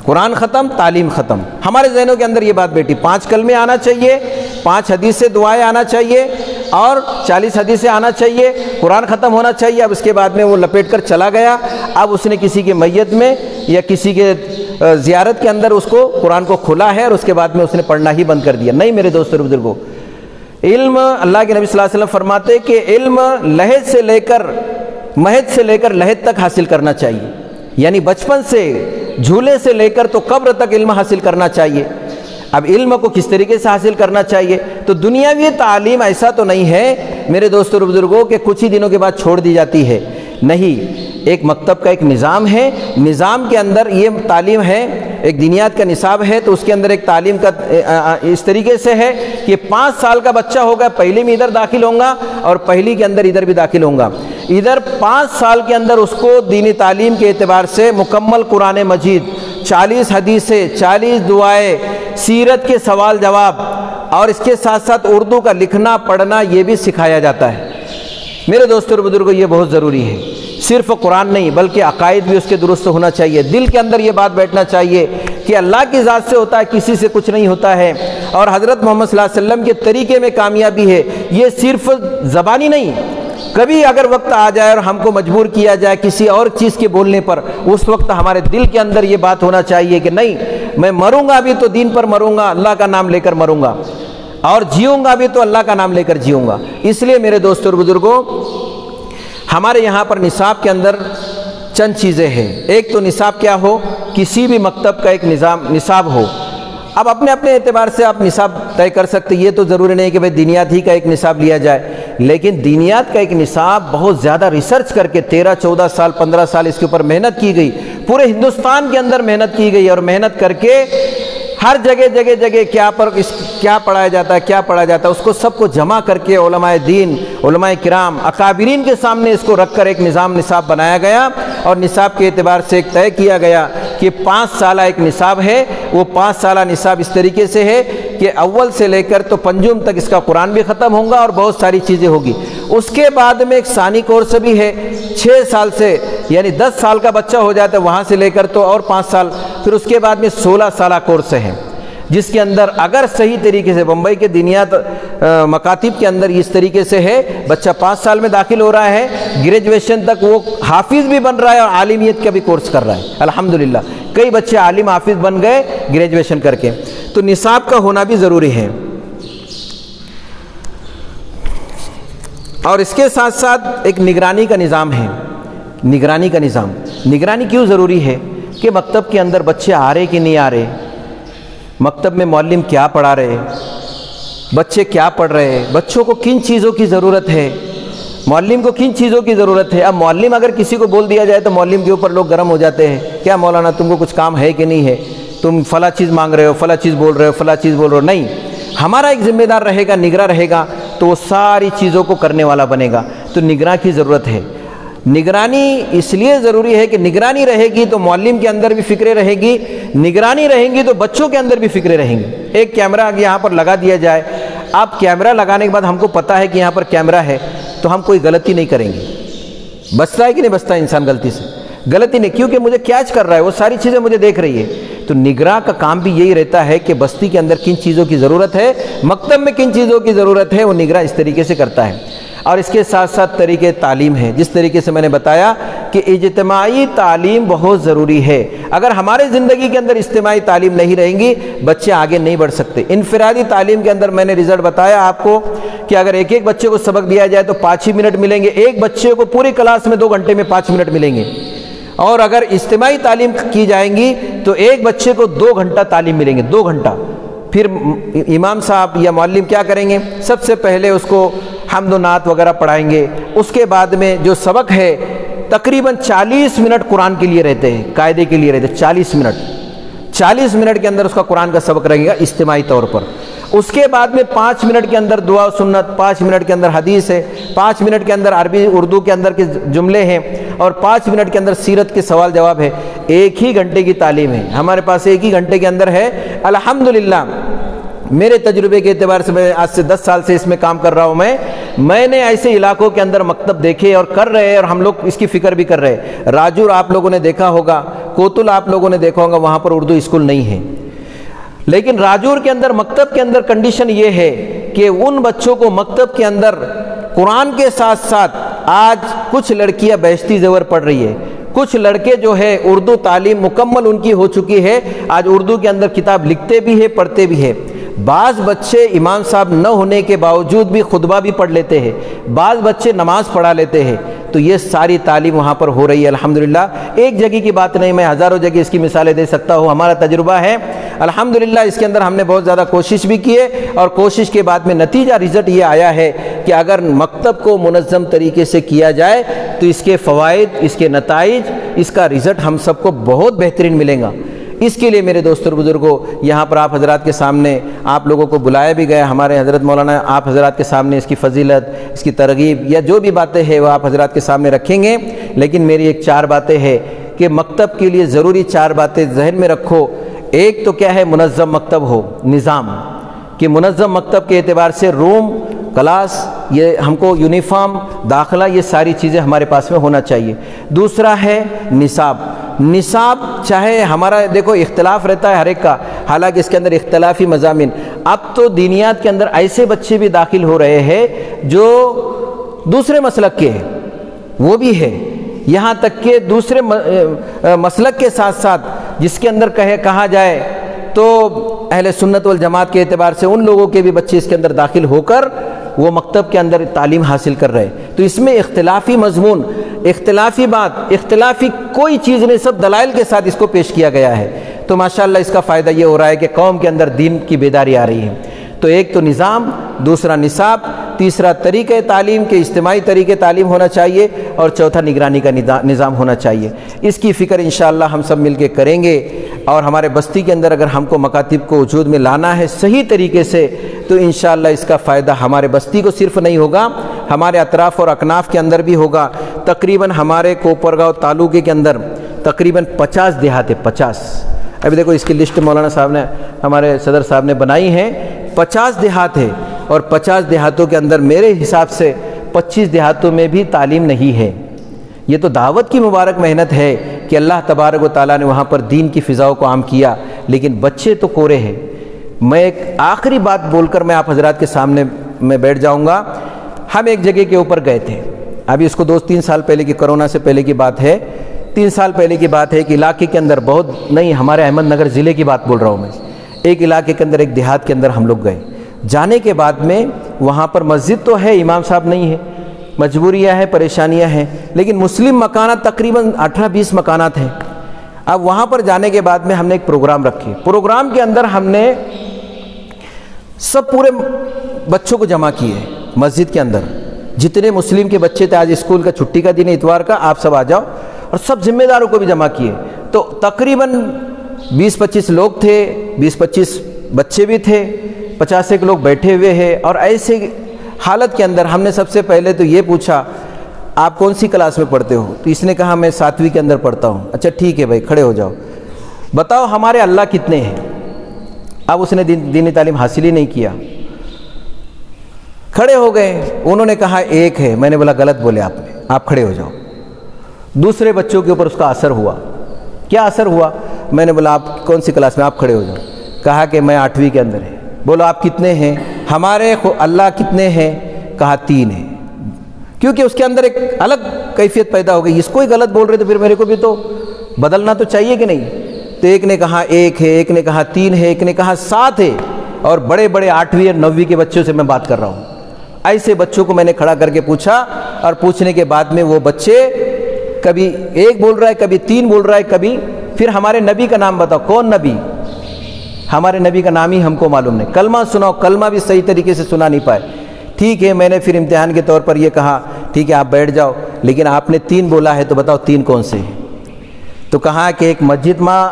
قرآن ختم تعلیم ختم. ہمارے ذہنوں کے اندر یہ بات بیٹھی. 5 کلمے آنا چاہیے, 5 حدیث سے دعائیں آنا چاہیے, اور 40 حدیث سے آنا چاہیے. قرآن ختم ہونا چاہیے. اب اس کے بعد میں وہ لپیٹ کر چلا گیا. اب اس نے کسی کے میت میں یا کسی کے زیارت کے اندر اس کو قرآن کو کھلا ہے اور اس کے بعد میں اس نے پڑھنا ہی بند کر دیا. نہیں میرے دوستوں اور بزرگوں, علم اللہ کے نبی صلی اللہ علیہ وسلم فرماتے کہ علم لحد سے لے کر مہد سے لے کر لحد تک حاصل کرنا چاہیے. یعنی بچپن سے جھولے سے لے کر تو قبر تک علم حاصل کرنا چاہیے. اب علم کو کس طریقے سے حاصل کرنا چاہیے؟ تو دنیاوی تعلیم ایسا تو نہیں ہے میرے دوستوں اور بزرگوں کہ کچھ ہی دنوں کے بعد چھوڑ دی جاتی ہے. نہیں, ایک مکتب کا ایک نظام ہے. نظام کے اندر یہ تعلیم ہے, ایک دینیات کا نصاب ہے, تو اس کے اندر ایک تعلیم کا اس طریقے سے ہے کہ 5 سال کا بچہ ہوگا پہلی میں ادھر داخل ہوں گا اور پہلی کے اندر ادھر بھی داخل ہوں گا. ادھر 5 سال کے اندر اس کو دینی تعلیم کے اعتبار سے مکمل قرآن مجید, 40 حدیثیں, 40 دعائیں, سیرت کے سوال جواب, اور اس کے ساتھ ساتھ اردو کا لکھنا پڑھنا یہ بھی سکھایا جاتا ہے. میرے دوستوں اور بزرگوں یہ بہت ضروری ہے. صرف قرآن نہیں بلکہ عقائد بھی اس کے درست ہونا چاہیے. دل کے اندر یہ بات بیٹھنا چاہیے کہ اللہ کی ذات سے ہوتا ہے, کسی سے کچھ نہیں ہوتا ہے, اور حضرت محمد صلی اللہ علیہ وسلم کے طریقے میں کامیابی ہے. یہ صرف زبانی نہیں, کبھی اگر وقت آ جائے اور ہم کو مجبور کیا جائے کسی اور چیز کے بولنے پر, اس وقت ہمارے دل کے اندر یہ بات ہونا چاہیے کہ نہیں, میں مروں گا بھی تو دین پر مروں گا, اللہ کا نام لے کر مروں گا, اور جیوں گا بھی تو اللہ کا نام لے کر جیوں گا. اس لیے میرے دوستوں اور بزرگوں ہمارے یہاں پر نصاب کے اندر چند چیزیں ہیں. ایک تو نصاب کیا ہو, کسی بھی مکتب کا ایک نصاب ہو. اب اپنے اپنے اعتبار سے آپ نصاب طے کر سکتے. یہ تو ضروری نہیں کہ بھائی دینیات ہی کا ایک نصاب لیا جائے, لیکن دینیات کا ایک نصاب بہت زیادہ ریسرچ کر کے 13 14 سال 15 سال اس کے اوپر محنت کی گئی. پورے ہندوستان کے اندر محنت کی گئی, اور محنت کر کے ہر جگہ کیا پڑھایا جاتا ہے اس کو سب کو جمع کر کے علماء دین, علماء کرام, اکابرین کے سامنے اس کو رکھ کر ایک نصاب بنایا گیا. اور نصاب کے اعتبار سے ایک طے کیا گیا کہ 5 سالہ ایک نصاب ہے. وہ 5 سالہ نصاب اس طریقے سے ہے کہ اول سے لے کر تو پنجم تک اس کا قرآن بھی ختم ہوگا اور بہت ساری چیزیں ہوگی. اس کے بعد میں ایک ثانی کورس بھی ہے 6 سال سے, یعنی 10 سال کا بچہ ہو جاتا ہے وہاں سے لے کر تو اور 5 سال. پھر اس کے بعد میں 16 سالہ کورس ہے, جس کے اندر اگر صحیح طریقے سے بمبئی کے دینیات مکاتب کے اندر اس طریقے سے ہے, بچہ 5 سال میں داخل ہو رہا ہے, گریجویشن تک وہ حافظ بھی بن رہا ہے اور عالمیت کا بھی کورس کر رہا ہے. الحمدللہ کئی بچے عالم حافظ بن گئے گریجویشن کر کے. تو نصاب کا ہونا بھی ضروری ہے. اور اس کے ساتھ ساتھ ایک نگرانی کا نظام ہے. نگرانی کیوں ضروری ہے کہ مکتب کے اندر بچے آ رہے کہ نہیں آ رہے, مکتب میں معلم کیا پڑھا رہے, بچے کیا پڑھ رہے, بچوں کو کن چیزوں کی ضرورت ہے, معلم کو کن چیزوں کی ضرورت ہے. اب معلم اگر کسی کو بول دیا جائے تو معلم کے اوپر لوگ گرم ہو جاتے ہیں, کیا مولانا تم کو کچھ کام ہے کہ نہیں ہے, تم فلاں چیز مانگ رہے ہو, فلاں چیز بول رہے ہو. نہیں, ہمارا ایک ذمہ دار رہے گا, نگراں رہے گا, تو وہ ساری چیزوں کو کرنے والا بنے گا. تو نگراں کی ضرورت ہے. نگرانی اس لیے ضروری ہے کہ نگرانی رہے گی تو معلم کے اندر بھی فکریں رہے گی, نگرانی رہیں گی تو بچوں کے اندر بھی فکریں رہیں گی. ایک کیمرہ یہاں پر لگا دیا جائے, اب کیمرہ لگانے کے بعد ہم کو پتہ ہے کہ یہاں پر کیمرہ ہے تو ہم کوئی غلطی نہیں کریں گے. بچتا ہے کہ نہیں بچتا انسان غلطی سے؟ غلطی نہیں، کیونکہ مجھے کیچ کر رہا ہے، وہ ساری چیزیں مجھے دیکھ رہی ہے. تو نگراں کا کام بھی یہی رہتا ہے کہ بستی کے اندر کن چیزوں کی ضرورت ہے، مکتب میں کن چیزوں کی ضرورت ہے، وہ نگراں اس طریقے سے کرتا ہے. اور اس کے ساتھ ساتھ طریقے تعلیم ہے، جس طریقے سے میں نے بتایا کہ اجتماعی تعلیم بہت ضروری ہے. اگر ہمارے زندگی کے اندر اجتماعی تعلیم نہیں رہیں گی، بچے آگے نہیں بڑھ سکتے. انفرادی تعلیم کے اندر میں نے رزلٹ بتایا آپ کو کہ اگر ایک ایک بچے کو سبق دیا جائے تو 5 ہی منٹ ملیں گے، ایک بچے کو پوری کلاس میں 2 گھنٹے میں 5 منٹ ملیں گے. اور اگر اجتماعی تعلیم کی جائیں گی تو ایک بچے کو 2 گھنٹہ تعلیم ملیں گے، 2 گھنٹہ. پھر امام صاحب یا معلم کیا کریں گے؟ سب سے پہلے اس کو حمد و نعت وغیرہ پڑھائیں گے. اس کے بعد میں جو سبق ہے تقریباً 40 منٹ قرآن کے لیے رہتے ہیں، قاعدے کے لیے رہتے ہیں. 40 منٹ کے اندر اس کا قرآن کا سبق رہے گا اجتماعی طور پر. اس کے بعد میں 5 منٹ کے اندر دعا و سنت، 5 منٹ کے اندر حدیث ہے، 5 منٹ کے اندر عربی اردو کے اندر کے جملے ہیں، اور 5 منٹ کے اندر سیرت کے سوال جواب ہے. 1 ہی گھنٹے کی تعلیم ہے ہمارے پاس، 1 ہی گھنٹے کے اندر ہے. الحمدللہ میرے تجربے کے اعتبار سے، میں آج سے 10 سال سے اس میں کام کر رہا ہوں. میں نے ایسے علاقوں کے اندر مکتب دیکھے اور کر رہے ہیں، اور ہم لوگ اس کی فکر بھی کر رہے ہیں. راجور آپ لوگوں نے دیکھا ہوگا، کوتل آپ لوگوں نے دیکھا ہوگا، وہاں پر اردو اسکول نہیں ہے. لیکن راجور کے اندر مکتب کے اندر کنڈیشن یہ ہے کہ ان بچوں کو مکتب کے اندر قرآن کے ساتھ ساتھ آج کچھ لڑکیاں بیشتی زیور پڑھ رہی ہے، کچھ لڑکے جو ہے اردو تعلیم مکمل ان کی ہو چکی ہے، آج اردو کے اندر کتاب لکھتے بھی ہیں، پڑھتے بھی ہیں. بعض بچے امام صاحب نہ ہونے کے باوجود بھی خطبہ بھی پڑھ لیتے ہیں، بعض بچے نماز پڑھا لیتے ہیں. تو یہ ساری تعلیم وہاں پر ہو رہی ہے الحمدللہ. ایک جگہ کی بات نہیں، میں ہزاروں جگہ اس کی مثالیں دے سکتا ہوں. ہمارا تجربہ ہے الحمدللہ. اس کے اندر ہم نے بہت زیادہ کوشش بھی کی ہے، اور کوشش کے بعد میں نتیجہ رزلٹ یہ آیا ہے کہ اگر مکتب کو منظم طریقے سے کیا جائے تو اس کے فوائد، اس کے نتائج، اس کا رزلٹ ہم سب کو بہت بہترین ملے گا. اس کے لیے میرے دوست اور بزرگوں، یہاں پر آپ حضرات کے سامنے آپ لوگوں کو بلایا بھی گیا. ہمارے حضرت مولانا آپ حضرات کے سامنے اس کی فضیلت، اس کی ترغیب یا جو بھی باتیں ہیں وہ آپ حضرات کے سامنے رکھیں گے. لیکن میری ایک 4 باتیں ہیں کہ مکتب کے لیے ضروری 4 باتیں ذہن میں رکھو. ایک تو کیا ہے؟ منظم مکتب ہو، نظام. کہ منظم مکتب کے اعتبار سے روم، کلاس، یہ ہم کو یونیفارم، داخلہ، یہ ساری چیزیں ہمارے پاس میں ہونا چاہیے. دوسرا ہے نصاب. نصاب چاہے ہمارا دیکھو اختلاف رہتا ہے ہر ایک کا، حالانکہ اس کے اندر اختلافی مضامین. اب تو دینیات کے اندر ایسے بچے بھی داخل ہو رہے ہیں جو دوسرے مسلک کے ہیں، وہ بھی ہے. یہاں تک کہ دوسرے مسلک کے ساتھ ساتھ جس کے اندر کہا جائے تو اہل سنت والجماعت کے اعتبار سے ان لوگوں کے بھی بچے اس کے اندر داخل ہو کر وہ مکتب کے اندر تعلیم حاصل کر رہے. تو اس میں اختلافی مضمون، اختلافی بات، اختلافی کوئی چیز نہیں، سب دلائل کے ساتھ اس کو پیش کیا گیا ہے. تو ماشاءاللہ اس کا فائدہ یہ ہو رہا ہے کہ قوم کے اندر دین کی بیداری آ رہی ہے. تو ایک تو نظام، دوسرا نصاب، تیسرا طریقہ تعلیم کے اجتماعی طریقے تعلیم ہونا چاہیے، اور چوتھا نگرانی کا نظام ہونا چاہیے. اس کی فکر انشاءاللہ ہم سب مل کے کریں گے. اور ہمارے بستی کے اندر اگر ہم کو مکاتب کو وجود میں لانا ہے صحیح طریقے سے تو انشاءاللہ اس کا فائدہ ہمارے بستی کو صرف نہیں ہوگا، ہمارے اطراف اور اکناف کے اندر بھی ہوگا. تقریباً ہمارے کوپرگاؤں تعلقے کے اندر تقریباً 50 دیہات ہے. 50. ابھی دیکھو اس کی لسٹ مولانا صاحب نے، ہمارے صدر صاحب نے بنائی ہے. 50 دیہات ہے، اور 50 دیہاتوں کے اندر میرے حساب سے 25 دیہاتوں میں بھی تعلیم نہیں ہے. یہ تو دعوت کی مبارک محنت ہے کہ اللہ تبارک و تعالیٰ نے وہاں پر دین کی فضاؤں کو عام کیا، لیکن بچے تو کورے ہیں. میں ایک آخری بات بول کر میں آپ حضرات کے سامنے میں بیٹھ جاؤں گا. ہم ایک جگہ کے اوپر گئے تھے، ابھی اس کو 2-3 سال پہلے کی، کرونا سے پہلے کی بات ہے، 3 سال پہلے کی بات ہے کہ علاقے کے اندر بہت نہیں، ہمارے احمد نگر ضلع کی بات بول رہا ہوں میں. ایک علاقے کے اندر، ایک دیہات کے اندر ہم لوگ گئے. جانے کے بعد میں وہاں پر مسجد تو ہے، امام صاحب نہیں ہے، مجبوریاں ہیں، پریشانیاں ہیں، لیکن مسلم مکانات تقریباً 18-20 مکانات ہیں. اب وہاں پر جانے کے بعد میں ہم نے ایک پروگرام رکھے. پروگرام کے اندر ہم نے سب پورے بچوں کو جمع کیے مسجد کے اندر. جتنے مسلم کے بچے تھے، آج اسکول کا چھٹی کا دن ہے، اتوار کا، آپ سب آ جاؤ، اور سب ذمہ داروں کو بھی جمع کیے. تو تقریباً 20-25 لوگ تھے، 20-25 بچے بھی تھے، 50 لوگ بیٹھے ہوئے ہیں. اور ایسے حالت کے اندر ہم نے سب سے پہلے تو یہ پوچھا آپ کون سی کلاس میں پڑھتے ہو؟ تو اس نے کہا میں 7ویں کے اندر پڑھتا ہوں. اچھا ٹھیک ہے بھائی، کھڑے ہو جاؤ، بتاؤ ہمارے اللہ کتنے ہیں؟ اب اس نے دینی تعلیم حاصل ہی نہیں کیا. کھڑے ہو گئے، انہوں نے کہا ایک ہے، میں نے بولا غلط بولے آپ نے، آپ کھڑے ہو جاؤ۔ دوسرے بچوں کے اوپر اس کا اثر ہوا۔ کیا اثر ہوا؟ میں نے بولا آپ کون سی کلاس میں؟ آپ کھڑے ہو جاؤ۔ کہا کہ میں 8ویں کے اندر ہے۔ بولو آپ کتنے ہیں؟ ہمارے اللہ کتنے ہیں؟ کہا 3 ہیں۔ کیونکہ اس کے اندر ایک الگ کیفیت پیدا ہو گئی، اس کو ہی غلط بول رہے تو پھر میرے کو بھی تو بدلنا تو چاہیے کہ نہیں؟ تو ایک نے کہا 1 ہے، ایک نے کہا 3 ہے، ایک نے کہا 7 ہے، اور بڑے بڑے 8ویں اور 9ویں کے بچوں سے میں بات کر رہا ہوں۔ ایسے بچوں کو میں نے کھڑا کر کے پوچھا، اور پوچھنے کے بعد میں وہ بچے کبھی 1 بول رہا ہے، کبھی 3 بول رہا ہے، کبھی پھر ہمارے نبی کا نام بتاؤ، کون نبی؟ ہمارے نبی کا نام ہی ہم کو معلوم نہیں، کلمہ سناؤ، کلمہ بھی صحیح طریقے سے سنا نہیں پائے۔ ٹھیک ہے، میں نے پھر امتحان کے طور پر یہ کہا ٹھیک ہے آپ بیٹھ جاؤ، لیکن آپ نے 3 بولا ہے تو بتاؤ 3 کون سے ہیں؟ تو کہا کہ ایک مسجد ماں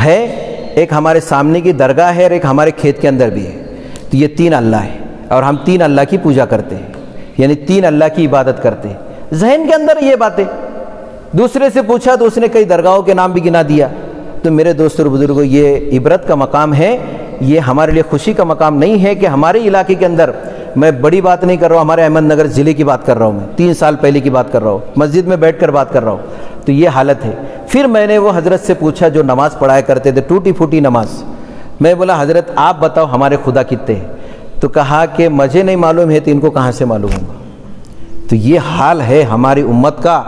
ہے، ایک ہمارے سامنے کی درگاہ ہے، اور ایک ہمارے کھیت کے اندر بھی ہے۔ تو یہ 3 اللہ ہے، اور ہم 3 اللہ کی پوجا کرتے ہیں، یعنی 3 اللہ کی عبادت کرتے ہیں۔ ذہن کے اندر یہ باتیں۔ دوسرے سے پوچھا تو اس نے کئی درگاہوں کے نام بھی گنا دیا۔ تو میرے دوستوں اور بزرگوں، یہ عبرت کا مقام ہے، یہ ہمارے لیے خوشی کا مقام نہیں ہے کہ ہمارے علاقے کے اندر، میں بڑی بات نہیں کر رہا ہوں، ہمارے احمد نگر ضلع کی بات کر رہا ہوں، میں 3 سال پہلے کی بات کر رہا ہوں، مسجد میں بیٹھ کر بات کر رہا ہوں۔ تو یہ حالت ہے۔ پھر میں نے وہ حضرت سے پوچھا جو نماز پڑھایا کرتے تھے، ٹوٹی پھوٹی نماز۔ میں بولا حضرت آپ بتاؤ ہمارے خدا کتنے ہیں؟ تو کہا کہ مجھے نہیں معلوم ہے تو ان کو کہاں سے معلوم ہوگا؟ تو یہ حال ہے ہماری امت کا۔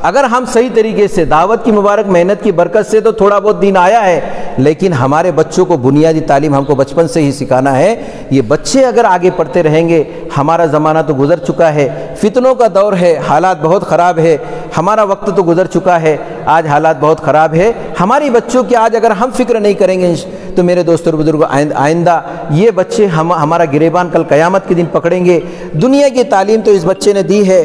اگر ہم صحیح طریقے سے دعوت کی مبارک محنت کی برکت سے تو تھوڑا بہت دین آیا ہے، لیکن ہمارے بچوں کو بنیادی تعلیم ہم کو بچپن سے ہی سکھانا ہے۔ یہ بچے اگر آگے پڑھتے رہیں گے، ہمارا زمانہ تو گزر چکا ہے، فتنوں کا دور ہے، حالات بہت خراب ہے، ہمارا وقت تو گزر چکا ہے، آج حالات بہت خراب ہے۔ ہماری بچوں کی آج اگر ہم فکر نہیں کریں گے تو میرے دوستوں اور بزرگوں، آئندہ یہ بچے ہمارا گریبان کل قیامت کے دن پکڑیں گے۔ دنیا کی تعلیم تو اس بچے نے دی ہے،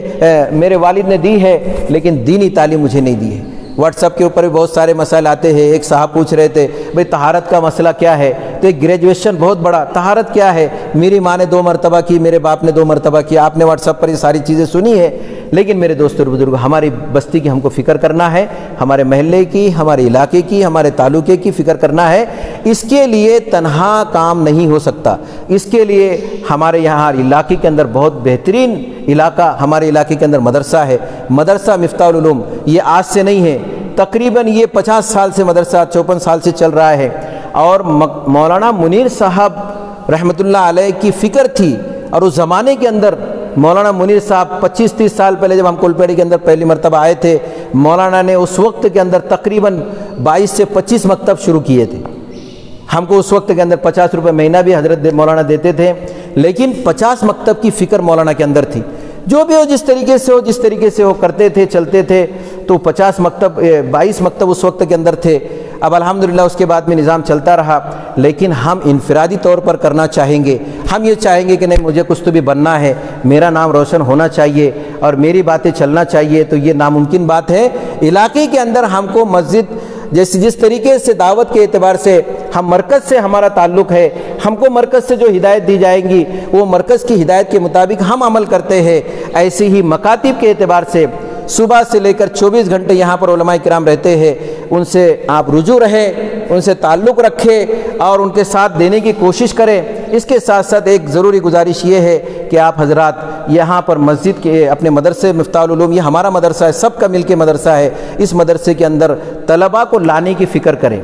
میرے والد نے دی ہے، لیکن دینی تعلیم مجھے نہیں دی ہے۔ واٹس ایپ کے اوپر بھی بہت سارے مسائل آتے ہیں۔ ایک صاحب پوچھ رہے تھے بھئی طہارت کا مسئلہ کیا ہے؟ تو ایک گریجویشن بہت بڑا، طہارت کیا ہے؟ میری ماں نے 2 مرتبہ کی، میرے باپ نے 2 مرتبہ کی۔ آپ نے واٹس ایپ پر یہ ساری چیزیں سنی ہے، لیکن میرے دوستوں اور بزرگوں، ہماری بستی کی ہم کو فکر کرنا ہے، ہمارے محلے کی، ہمارے علاقے کی، ہمارے تعلقے کی فکر کرنا ہے۔ اس کے لیے تنہا کام نہیں ہو سکتا۔ اس کے لیے ہمارے یہاں علاقے کے اندر بہت بہترین علاقہ، ہمارے علاقے کے اندر مدرسہ ہے، مدرسہ مفتاح العلوم۔ یہ آج سے نہیں ہے، تقریباً یہ 50 سال سے مدرسہ 54 سال سے چل رہا ہے، اور مولانا منیر صاحب رحمۃ اللہ علیہ کی فکر تھی، اور اس زمانے کے اندر مولانا منیر صاحب 25-30 سال پہلے جب ہم کلپیڑی کے اندر پہلی مرتبہ آئے تھے، مولانا نے اس وقت کے اندر تقریباً 22 سے 25 مکتب شروع کیے تھے۔ ہم کو اس وقت کے اندر 50 روپے مہینہ بھی حضرت مولانا دیتے تھے، لیکن 50 مکتب کی فکر مولانا کے اندر تھی۔ جو بھی ہو، جس طریقے سے وہ کرتے تھے، چلتے تھے، تو 50 مکتب 22 مکتب اس وقت کے اندر تھے۔ اب الحمدللہ اس کے بعد میں نظام چلتا رہا، لیکن ہم انفرادی طور پر کرنا چاہیں گے۔ ہم یہ چاہیں گے کہ نہیں، مجھے کچھ تو بھی بننا ہے، میرا نام روشن ہونا چاہیے اور میری باتیں چلنا چاہیے، تو یہ ناممکن بات ہے۔ علاقے کے اندر ہم کو مسجد جس طریقے سے دعوت کے اعتبار سے ہم مرکز سے ہمارا تعلق ہے، ہم کو مرکز سے جو ہدایت دی جائیں گی وہ مرکز کی ہدایت کے مطابق ہم عمل کرتے ہیں، ایسے ہی مکاتب کے اعتبار سے صبح سے لے کر 24 گھنٹے یہاں پر علماء کرام رہتے ہیں، ان سے آپ رجوع رہے، ان سے تعلق رکھے اور ان کے ساتھ دینے کی کوشش کریں۔ اس کے ساتھ ساتھ ایک ضروری گزارش یہ ہے کہ آپ حضرات یہاں پر مسجد کے اپنے مدرسے مفتاح العلوم، یہ ہمارا مدرسہ ہے، سب کا مل کے مدرسہ ہے، اس مدرسے کے اندر طلباء کو لانے کی فکر کریں۔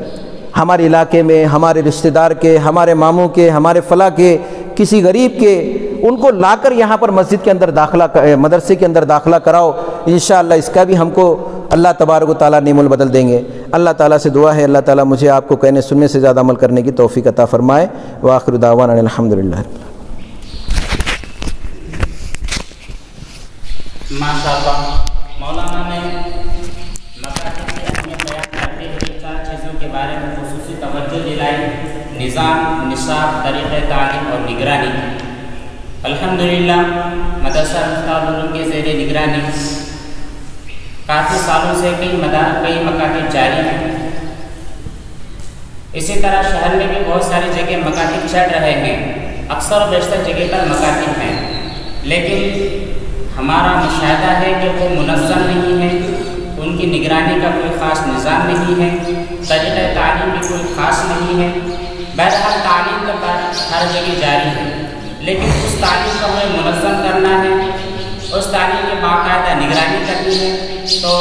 ہمارے علاقے میں ہمارے رشتہ دار کے، ہمارے ماموں کے، ہمارے فلاں کے، کسی غریب کے، ان کو لا کر یہاں پر مسجد کے اندر مدرسے کے اندر داخلہ کراؤ۔ انشاءاللہ اس کا بھی ہم کو اللہ تبارک و تعالیٰ نعم البدل دیں گے۔ اللہ تعالیٰ سے دعا ہے اللہ تعالیٰ مجھے آپ کو کہنے سننے سے زیادہ عمل کرنے کی توفیق عطا فرمائے۔ وآخر دعوانا الحمدللہ۔ ماشاءاللہ، مولانا نے مکاتب کی اہمیت بیان کرتے ہوئے 4 چیزوں کے بارے میں خصوصی توجہ دلائی: نظام، نصاب، طریقہ تعلیم اور نگرانی۔ الحمدللہ مدرسہ مفتاح العلوم کے زیر نگرانی کافی سالوں سے کئی مکاتب جاری ہیں۔ اسی طرح شہر میں بھی بہت ساری جگہ مکاتب چل رہے ہیں، اکثر و بیشتر جگہ پر مکاتب ہیں، لیکن ہمارا مشاہدہ ہے کہ وہ منظم نہیں ہے، ان کی نگرانی کا کوئی خاص نظام نہیں ہے، طریقہ تعلیم بھی کوئی خاص نہیں ہے۔ بہرحال تعلیم کا کام ہر جگہ جاری ہے، لیکن اس تعلیم کو ہمیں منظم کرنا ہے، اس تعلیم کی باقاعدہ نگرانی کرنی ہے۔ تو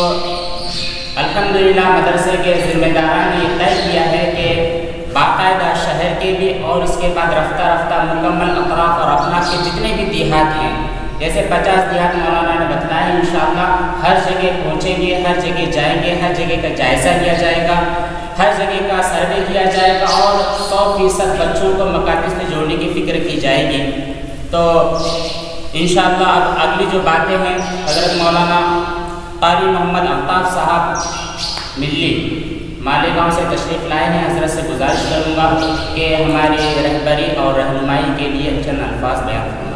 الحمدللہ مدرسے کے ذمہ داران نے طے کیا ہے کہ باقاعدہ شہر کے بھی اور اس کے بعد رفتہ رفتہ مکمل اطراف اور اپناف کے جتنے بھی دیہات ہیں، جیسے 50 دیہات مولانا نے بتایا، انشاءاللہ ہر جگہ پہنچیں گے، ہر جگہ جائیں گے، ہر جگہ کا جائزہ لیا جائے گا، ہر جگہ کا سروے کیا جائے گا اور 100% بچوں کو مکاتب سے جوڑنے کی فکر کی جائے گی۔ تو انشاءاللہ اب اگلی جو باتیں ہیں حضرت مولانا قاری محمد الطاف صاحب ملی مالیگاؤں سے تشریف لائے ہیں، حضرت سے گزارش کروں گا کہ ہماری رہبری اور رہنمائی کے لیے چند الفاظ بیان فرمائیں۔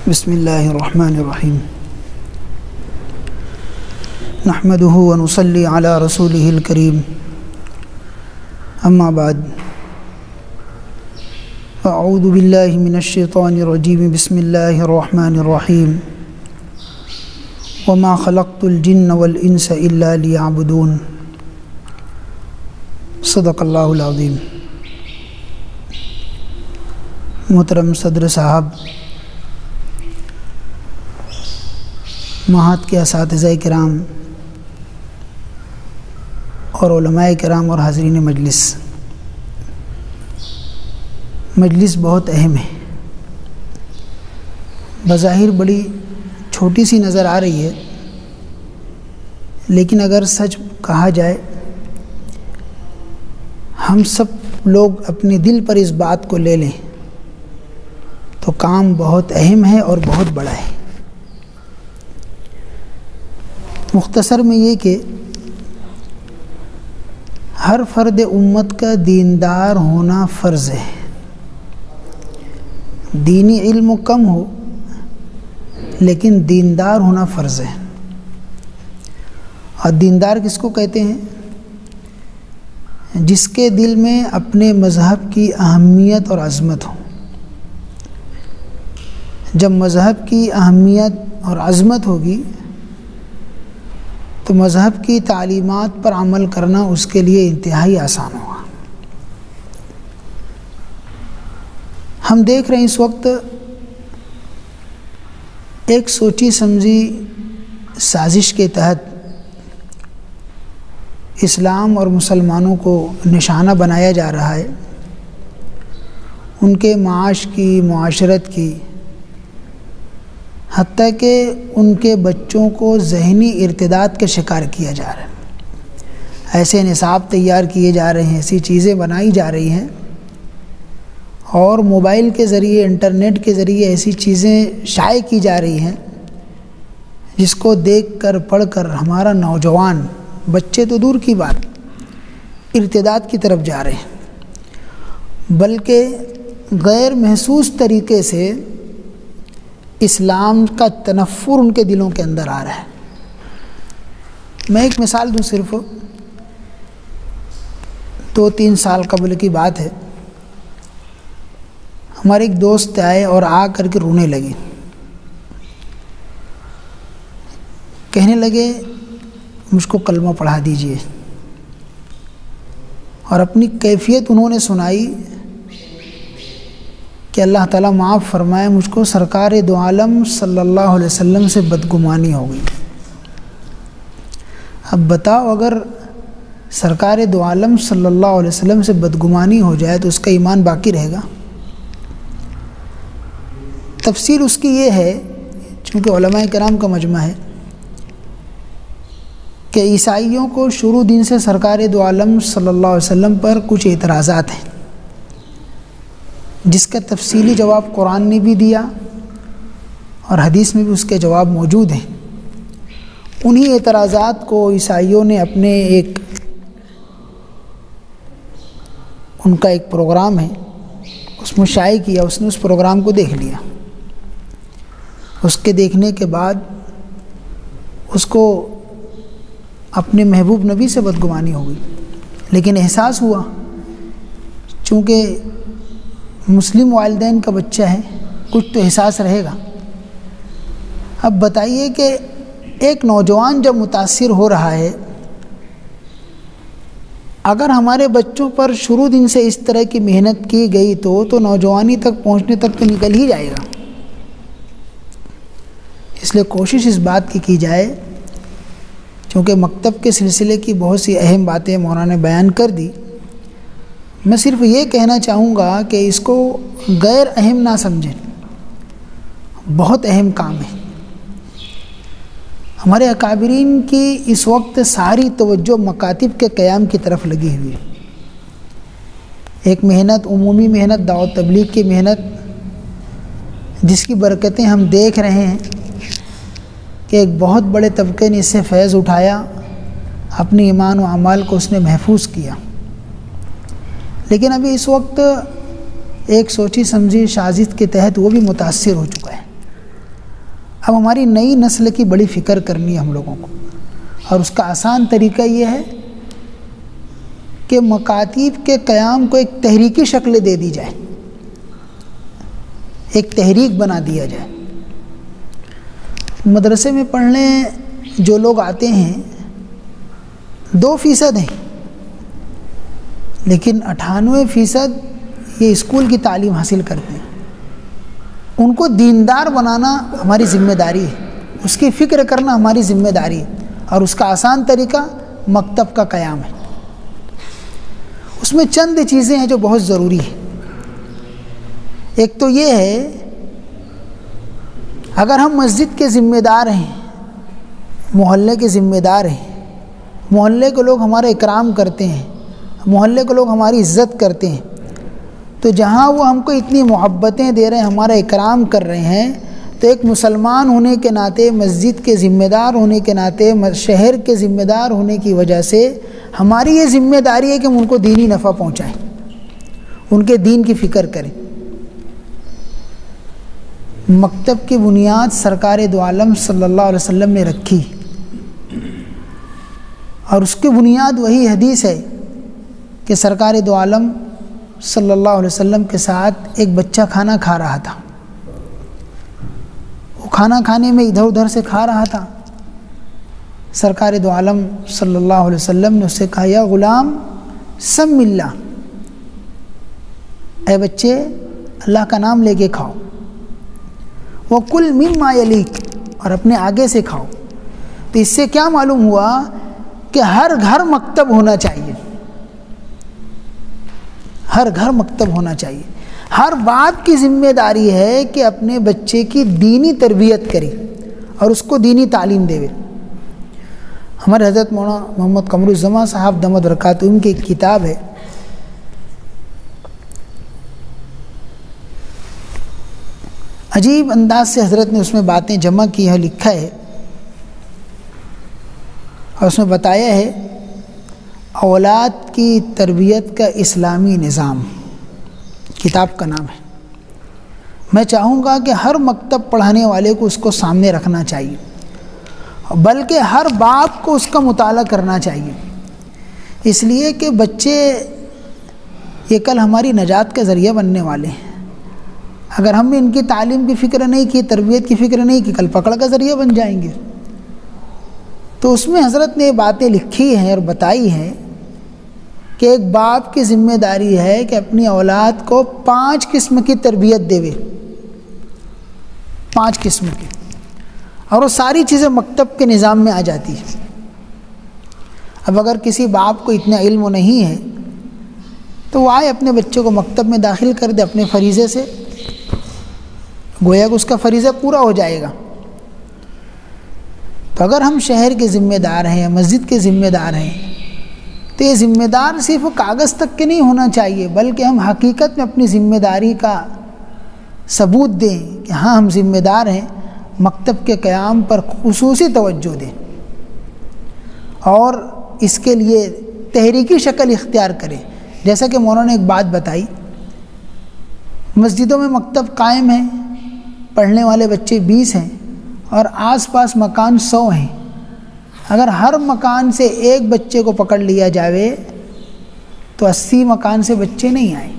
بسم اللہ الرحمن الرحیم، نحمده ونصلی علی رسولہ الکریم، اما بعد، اعوذ باللہ من الشیطان الرجیم، بسم اللہ الرحمن الرحیم، وما خلقت الجن والانس الا لیعبدون، صدق اللہ العظیم۔ محترم صدر صاحب، معہد کے اساتذہ کرام اور علماء کرام اور حاضرین مجلس بہت اہم ہے، بظاہر بڑی چھوٹی سی نظر آ رہی ہے، لیکن اگر سچ کہا جائے ہم سب لوگ اپنے دل پر اس بات کو لے لیں تو کام بہت اہم ہے اور بہت بڑا ہے۔ مختصر میں یہ کہ ہر فرد امت کا دیندار ہونا فرض ہے، دینی علم کم ہو لیکن دیندار ہونا فرض ہے۔ اور دیندار کس کو کہتے ہیں؟ جس کے دل میں اپنے مذہب کی اہمیت اور عظمت ہو۔ جب مذہب کی اہمیت اور عظمت ہوگی تو مذہب کی تعلیمات پر عمل کرنا اس کے لیے انتہائی آسان ہوگا۔ ہم دیکھ رہے ہیں اس وقت ایک سوچی سمجھی سازش کے تحت اسلام اور مسلمانوں کو نشانہ بنایا جا رہا ہے، ان کے معاش کی، معاشرت کی، حتیٰ کہ ان کے بچوں کو ذہنی ارتداد کا شکار کیا جا رہا ہے۔ ایسے نصاب تیار کیے جا رہے ہیں، ایسی چیزیں بنائی جا رہی ہیں، اور موبائل کے ذریعے، انٹرنیٹ کے ذریعے ایسی چیزیں شائع کی جا رہی ہیں جس کو دیکھ کر پڑھ کر ہمارا نوجوان، بچے تو دور کی بات، ارتداد کی طرف جا رہے ہیں، بلکہ غیر محسوس طریقے سے اسلام کا تنفر ان کے دلوں کے اندر آ رہا ہے۔ میں ایک مثال دوں، صرف 2-3 سال قبل کی بات ہے، ہمارے ایک دوست آئے اور آ کر کے رونے لگے، کہنے لگے مجھ کو کلمہ پڑھا دیجئے، اور اپنی کیفیت انہوں نے سنائی کہ اللہ تعالیٰ معاف فرمائے، مجھ کو سرکار دو عالم صلی اللہ علیہ وسلم سے بدگمانی ہو گئی۔ اب بتاؤ، اگر سرکار دو عالم صلی اللہ علیہ وسلم سے بدگمانی ہو جائے تو اس کا ایمان باقی رہے گا؟ تفسیر اس کی یہ ہے، چونکہ علماء کرام کا مجمع ہے، کہ عیسائیوں کو شروع دن سے سرکار دو عالم صلی اللہ علیہ وسلم پر کچھ اعتراضات ہیں، جس کا تفصیلی جواب قرآن نے بھی دیا اور حدیث میں بھی اس کے جواب موجود ہیں۔ انہی اعتراضات کو عیسائیوں نے اپنے ایک ان کا ایک پروگرام ہے، اس میں شائع کیا، اس نے اس پروگرام کو دیکھ لیا۔ اس کے دیکھنے کے بعد اس کو اپنے محبوب نبی سے بدگمانی ہو گئی، لیکن احساس ہوا چونکہ مسلم والدین کا بچہ ہے کچھ تو احساس رہے گا۔ اب بتائیے کہ ایک نوجوان جب متاثر ہو رہا ہے، اگر ہمارے بچوں پر شروع دن سے اس طرح کی محنت کی گئی تو نوجوانی تک پہنچنے تک تو نکل ہی جائے گا۔ اس لیے کوشش اس بات کی جائے، چونکہ مکتب کے سلسلے کی بہت سی اہم باتیں مولانا نے بیان کر دی، میں صرف یہ کہنا چاہوں گا کہ اس کو غیر اہم نہ سمجھیں، بہت اہم کام ہے۔ ہمارے اکابرین کی اس وقت ساری توجہ مکاتب کے قیام کی طرف لگی ہوئی ہے۔ ایک محنت، عمومی محنت، دعوت تبلیغ کی محنت، جس کی برکتیں ہم دیکھ رہے ہیں کہ ایک بہت بڑے طبقے نے اس سے فیض اٹھایا، اپنی ایمان و اعمال کو اس نے محفوظ کیا۔ لیکن ابھی اس وقت ایک سوچی سمجھی سازش کے تحت وہ بھی متاثر ہو چکا ہے۔ اب ہماری نئی نسل کی بڑی فکر کرنی ہے ہم لوگوں کو، اور اس کا آسان طریقہ یہ ہے کہ مکاتب کے قیام کو ایک تحریکی شکل دے دی جائے، ایک تحریک بنا دیا جائے۔ مدرسے میں پڑھنے جو لوگ آتے ہیں 2% ہیں، لیکن 98% یہ اسکول کی تعلیم حاصل کرتے ہیں۔ ان کو دیندار بنانا ہماری ذمہ داری ہے، اس کی فکر کرنا ہماری ذمہ داری ہے، اور اس کا آسان طریقہ مکتب کا قیام ہے۔ اس میں چند چیزیں ہیں جو بہت ضروری ہیں۔ ایک تو یہ ہے، اگر ہم مسجد کے ذمہ دار ہیں، محلے کے ذمہ دار ہیں، محلے کے لوگ ہمارا اکرام کرتے ہیں، محلے کے لوگ ہماری عزت کرتے ہیں، تو جہاں وہ ہم کو اتنی محبتیں دے رہے ہیں، ہمارا اکرام کر رہے ہیں، تو ایک مسلمان ہونے کے ناطے، مسجد کے ذمہ دار ہونے کے ناطے، شہر کے ذمہ دار ہونے کی وجہ سے ہماری یہ ذمہ داری ہے کہ ہم ان کو دینی نفع پہنچائیں، ان کے دین کی فکر کریں۔ مکتب کی بنیاد سرکار دو عالم صلی اللہ علیہ وسلم نے رکھی، اور اس کی بنیاد وہی حدیث ہے کہ سرکار دو عالم صلی اللہ علیہ وسلم کے ساتھ ایک بچہ کھانا کھا رہا تھا۔ وہ کھانا کھانے میں ادھر ادھر سے کھا رہا تھا۔ سرکار دو عالم صلی اللہ علیہ وسلم نے اس سے کہا، یا غلام سم اللہ، اے بچے اللہ کا نام لے کے کھاؤ، وَكُلْ مِمَّا يَلِيكَ، اور اپنے آگے سے کھاؤ۔ تو اس سے کیا معلوم ہوا کہ ہر گھر مکتب ہونا چاہیے، ہر گھر مکتب ہونا چاہیے۔ ہر باپ کی ذمہ داری ہے کہ اپنے بچے کی دینی تربیت کرے اور اس کو دینی تعلیم دے۔ ہمارے حضرت مولانا محمد قمر الزمان صاحب دامت برکاتہم کی ایک کتاب ہے، عجیب انداز سے حضرت نے اس میں باتیں جمع کی ہے، لکھا ہے، اور اس میں بتایا ہے اولاد کی تربیت کا اسلامی نظام، کتاب کا نام ہے۔ میں چاہوں گا کہ ہر مکتب پڑھانے والے کو اس کو سامنے رکھنا چاہیے، بلکہ ہر باپ کو اس کا مطالعہ کرنا چاہیے، اس لیے کہ بچے یہ کل ہماری نجات کا ذریعہ بننے والے ہیں۔ اگر ہم نے ان کی تعلیم کی فکر نہیں کی، تربیت کی فکر نہیں کی، کل پکڑ کا ذریعہ بن جائیں گے۔ تو اس میں حضرت نے یہ باتیں لکھی ہیں اور بتائی ہیں کہ ایک باپ کی ذمہ داری ہے کہ اپنی اولاد کو 5 قسم کی تربیت دے، 5 قسم کی، اور وہ ساری چیزیں مکتب کے نظام میں آ جاتی ہیں۔ اب اگر کسی باپ کو اتنا علم نہیں ہے تو وہ آئے اپنے بچے کو مکتب میں داخل کر دے اپنے فریضے سے، گویا کہ اس کا فریضہ پورا ہو جائے گا۔ تو اگر ہم شہر کے ذمہ دار ہیں، مسجد کے ذمہ دار ہیں، تو یہ ذمہ دار صرف کاغذ تک کے نہیں ہونا چاہیے، بلکہ ہم حقیقت میں اپنی ذمہ داری کا ثبوت دیں کہ ہاں ہم ذمہ دار ہیں، مکتب کے قیام پر خصوصی توجہ دیں، اور اس کے لیے تحریکی شکل اختیار کریں جیسا کہ مولانا نے ایک بات بتائی، مسجدوں میں مکتب قائم ہیں، پڑھنے والے بچے 20 ہیں اور آس پاس مکان 100 ہیں۔ اگر ہر مکان سے ایک بچے کو پکڑ لیا جاوے تو 80 مکان سے بچے نہیں آئیں۔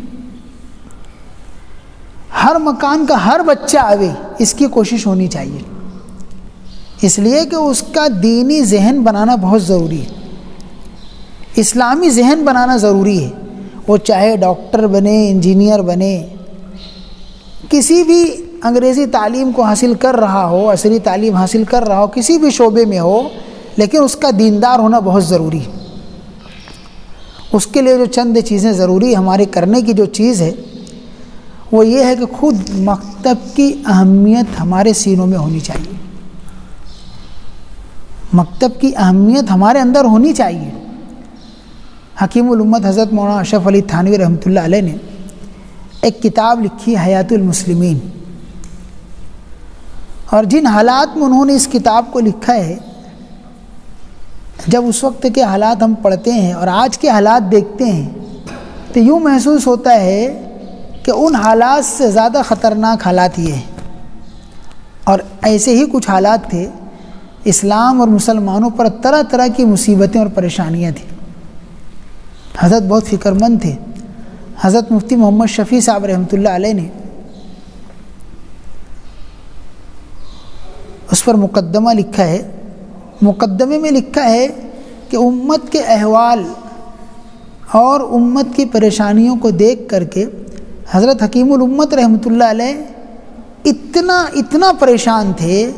ہر مکان کا ہر بچہ آوے، اس کی کوشش ہونی چاہیے، اس لیے کہ اس کا دینی ذہن بنانا بہت ضروری ہے، اسلامی ذہن بنانا ضروری ہے۔ وہ چاہے ڈاکٹر بنے، انجینئر بنے، کسی بھی انگریزی تعلیم کو حاصل کر رہا ہو، عصری تعلیم حاصل کر رہا ہو، کسی بھی شعبے میں ہو، لیکن اس کا دیندار ہونا بہت ضروری ہے۔ اس کے لیے جو چند چیزیں ضروری ہے، ہمارے کرنے کی جو چیز ہے وہ یہ ہے کہ خود مکتب کی اہمیت ہمارے سینوں میں ہونی چاہیے، مکتب کی اہمیت ہمارے اندر ہونی چاہیے۔ حکیم الامت حضرت مولانا اشرف علی تھانوی رحمۃ اللہ علیہ نے ایک کتاب لکھی حیات المسلمین، اور جن حالات میں انہوں نے اس کتاب کو لکھا ہے، جب اس وقت کے حالات ہم پڑھتے ہیں اور آج کے حالات دیکھتے ہیں تو یوں محسوس ہوتا ہے کہ ان حالات سے زیادہ خطرناک حالات یہ ہیں، اور ایسے ہی کچھ حالات تھے۔ اسلام اور مسلمانوں پر طرح طرح کی مصیبتیں اور پریشانیاں تھیں۔ حضرت بہت فکر مند تھے۔ حضرت مفتی محمد شفیع صاحب رحمۃ اللہ علیہ نے اس پر مقدمہ لکھا ہے۔ مقدمے میں لکھا ہے کہ امت کے احوال اور امت کی پریشانیوں کو دیکھ کر کے حضرت حکیم الامت رحمۃ اللہ علیہ اتنا پریشان تھے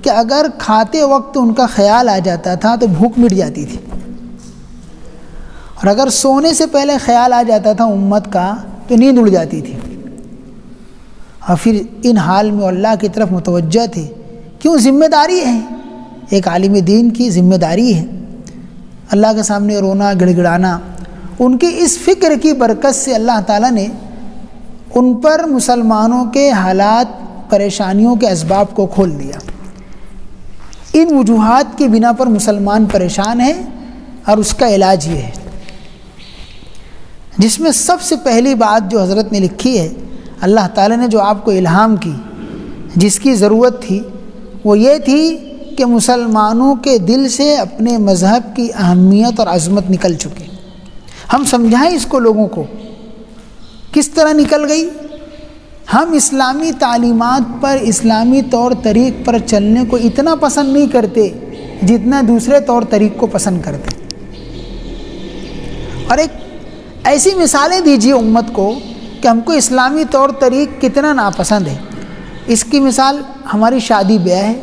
کہ اگر کھاتے وقت ان کا خیال آ جاتا تھا تو بھوک مٹ جاتی تھی، اور اگر سونے سے پہلے خیال آ جاتا تھا امت کا تو نیند اڑ جاتی تھی۔ اور پھر ان حال میں اللہ کی طرف متوجہ تھے، کیوں؟ ذمہ داری ہے، ایک عالم دین کی ذمہ داری ہے اللہ کے سامنے رونا گڑ گڑانا۔ ان کی اس فکر کی برکت سے اللہ تعالیٰ نے ان پر مسلمانوں کے حالات، پریشانیوں کے اسباب کو کھول دیا۔ ان وجوہات کی بنا پر مسلمان پریشان ہیں، اور اس کا علاج یہ ہے، جس میں سب سے پہلی بات جو حضرت نے لکھی ہے، اللہ تعالیٰ نے جو آپ کو الہام کی، جس کی ضرورت تھی، وہ یہ تھی کہ مسلمانوں کے دل سے اپنے مذہب کی اہمیت اور عظمت نکل چکی۔ ہم سمجھائیں اس کو لوگوں کو، کس طرح نکل گئی؟ ہم اسلامی تعلیمات پر، اسلامی طور طریق پر چلنے کو اتنا پسند نہیں کرتے جتنا دوسرے طور طریق کو پسند کرتے۔ اور ایک ایسی مثالیں دیجیے امت کو کہ ہم کو اسلامی طور طریق کتنا ناپسند ہے۔ اس کی مثال ہماری شادی بیاہ ہے۔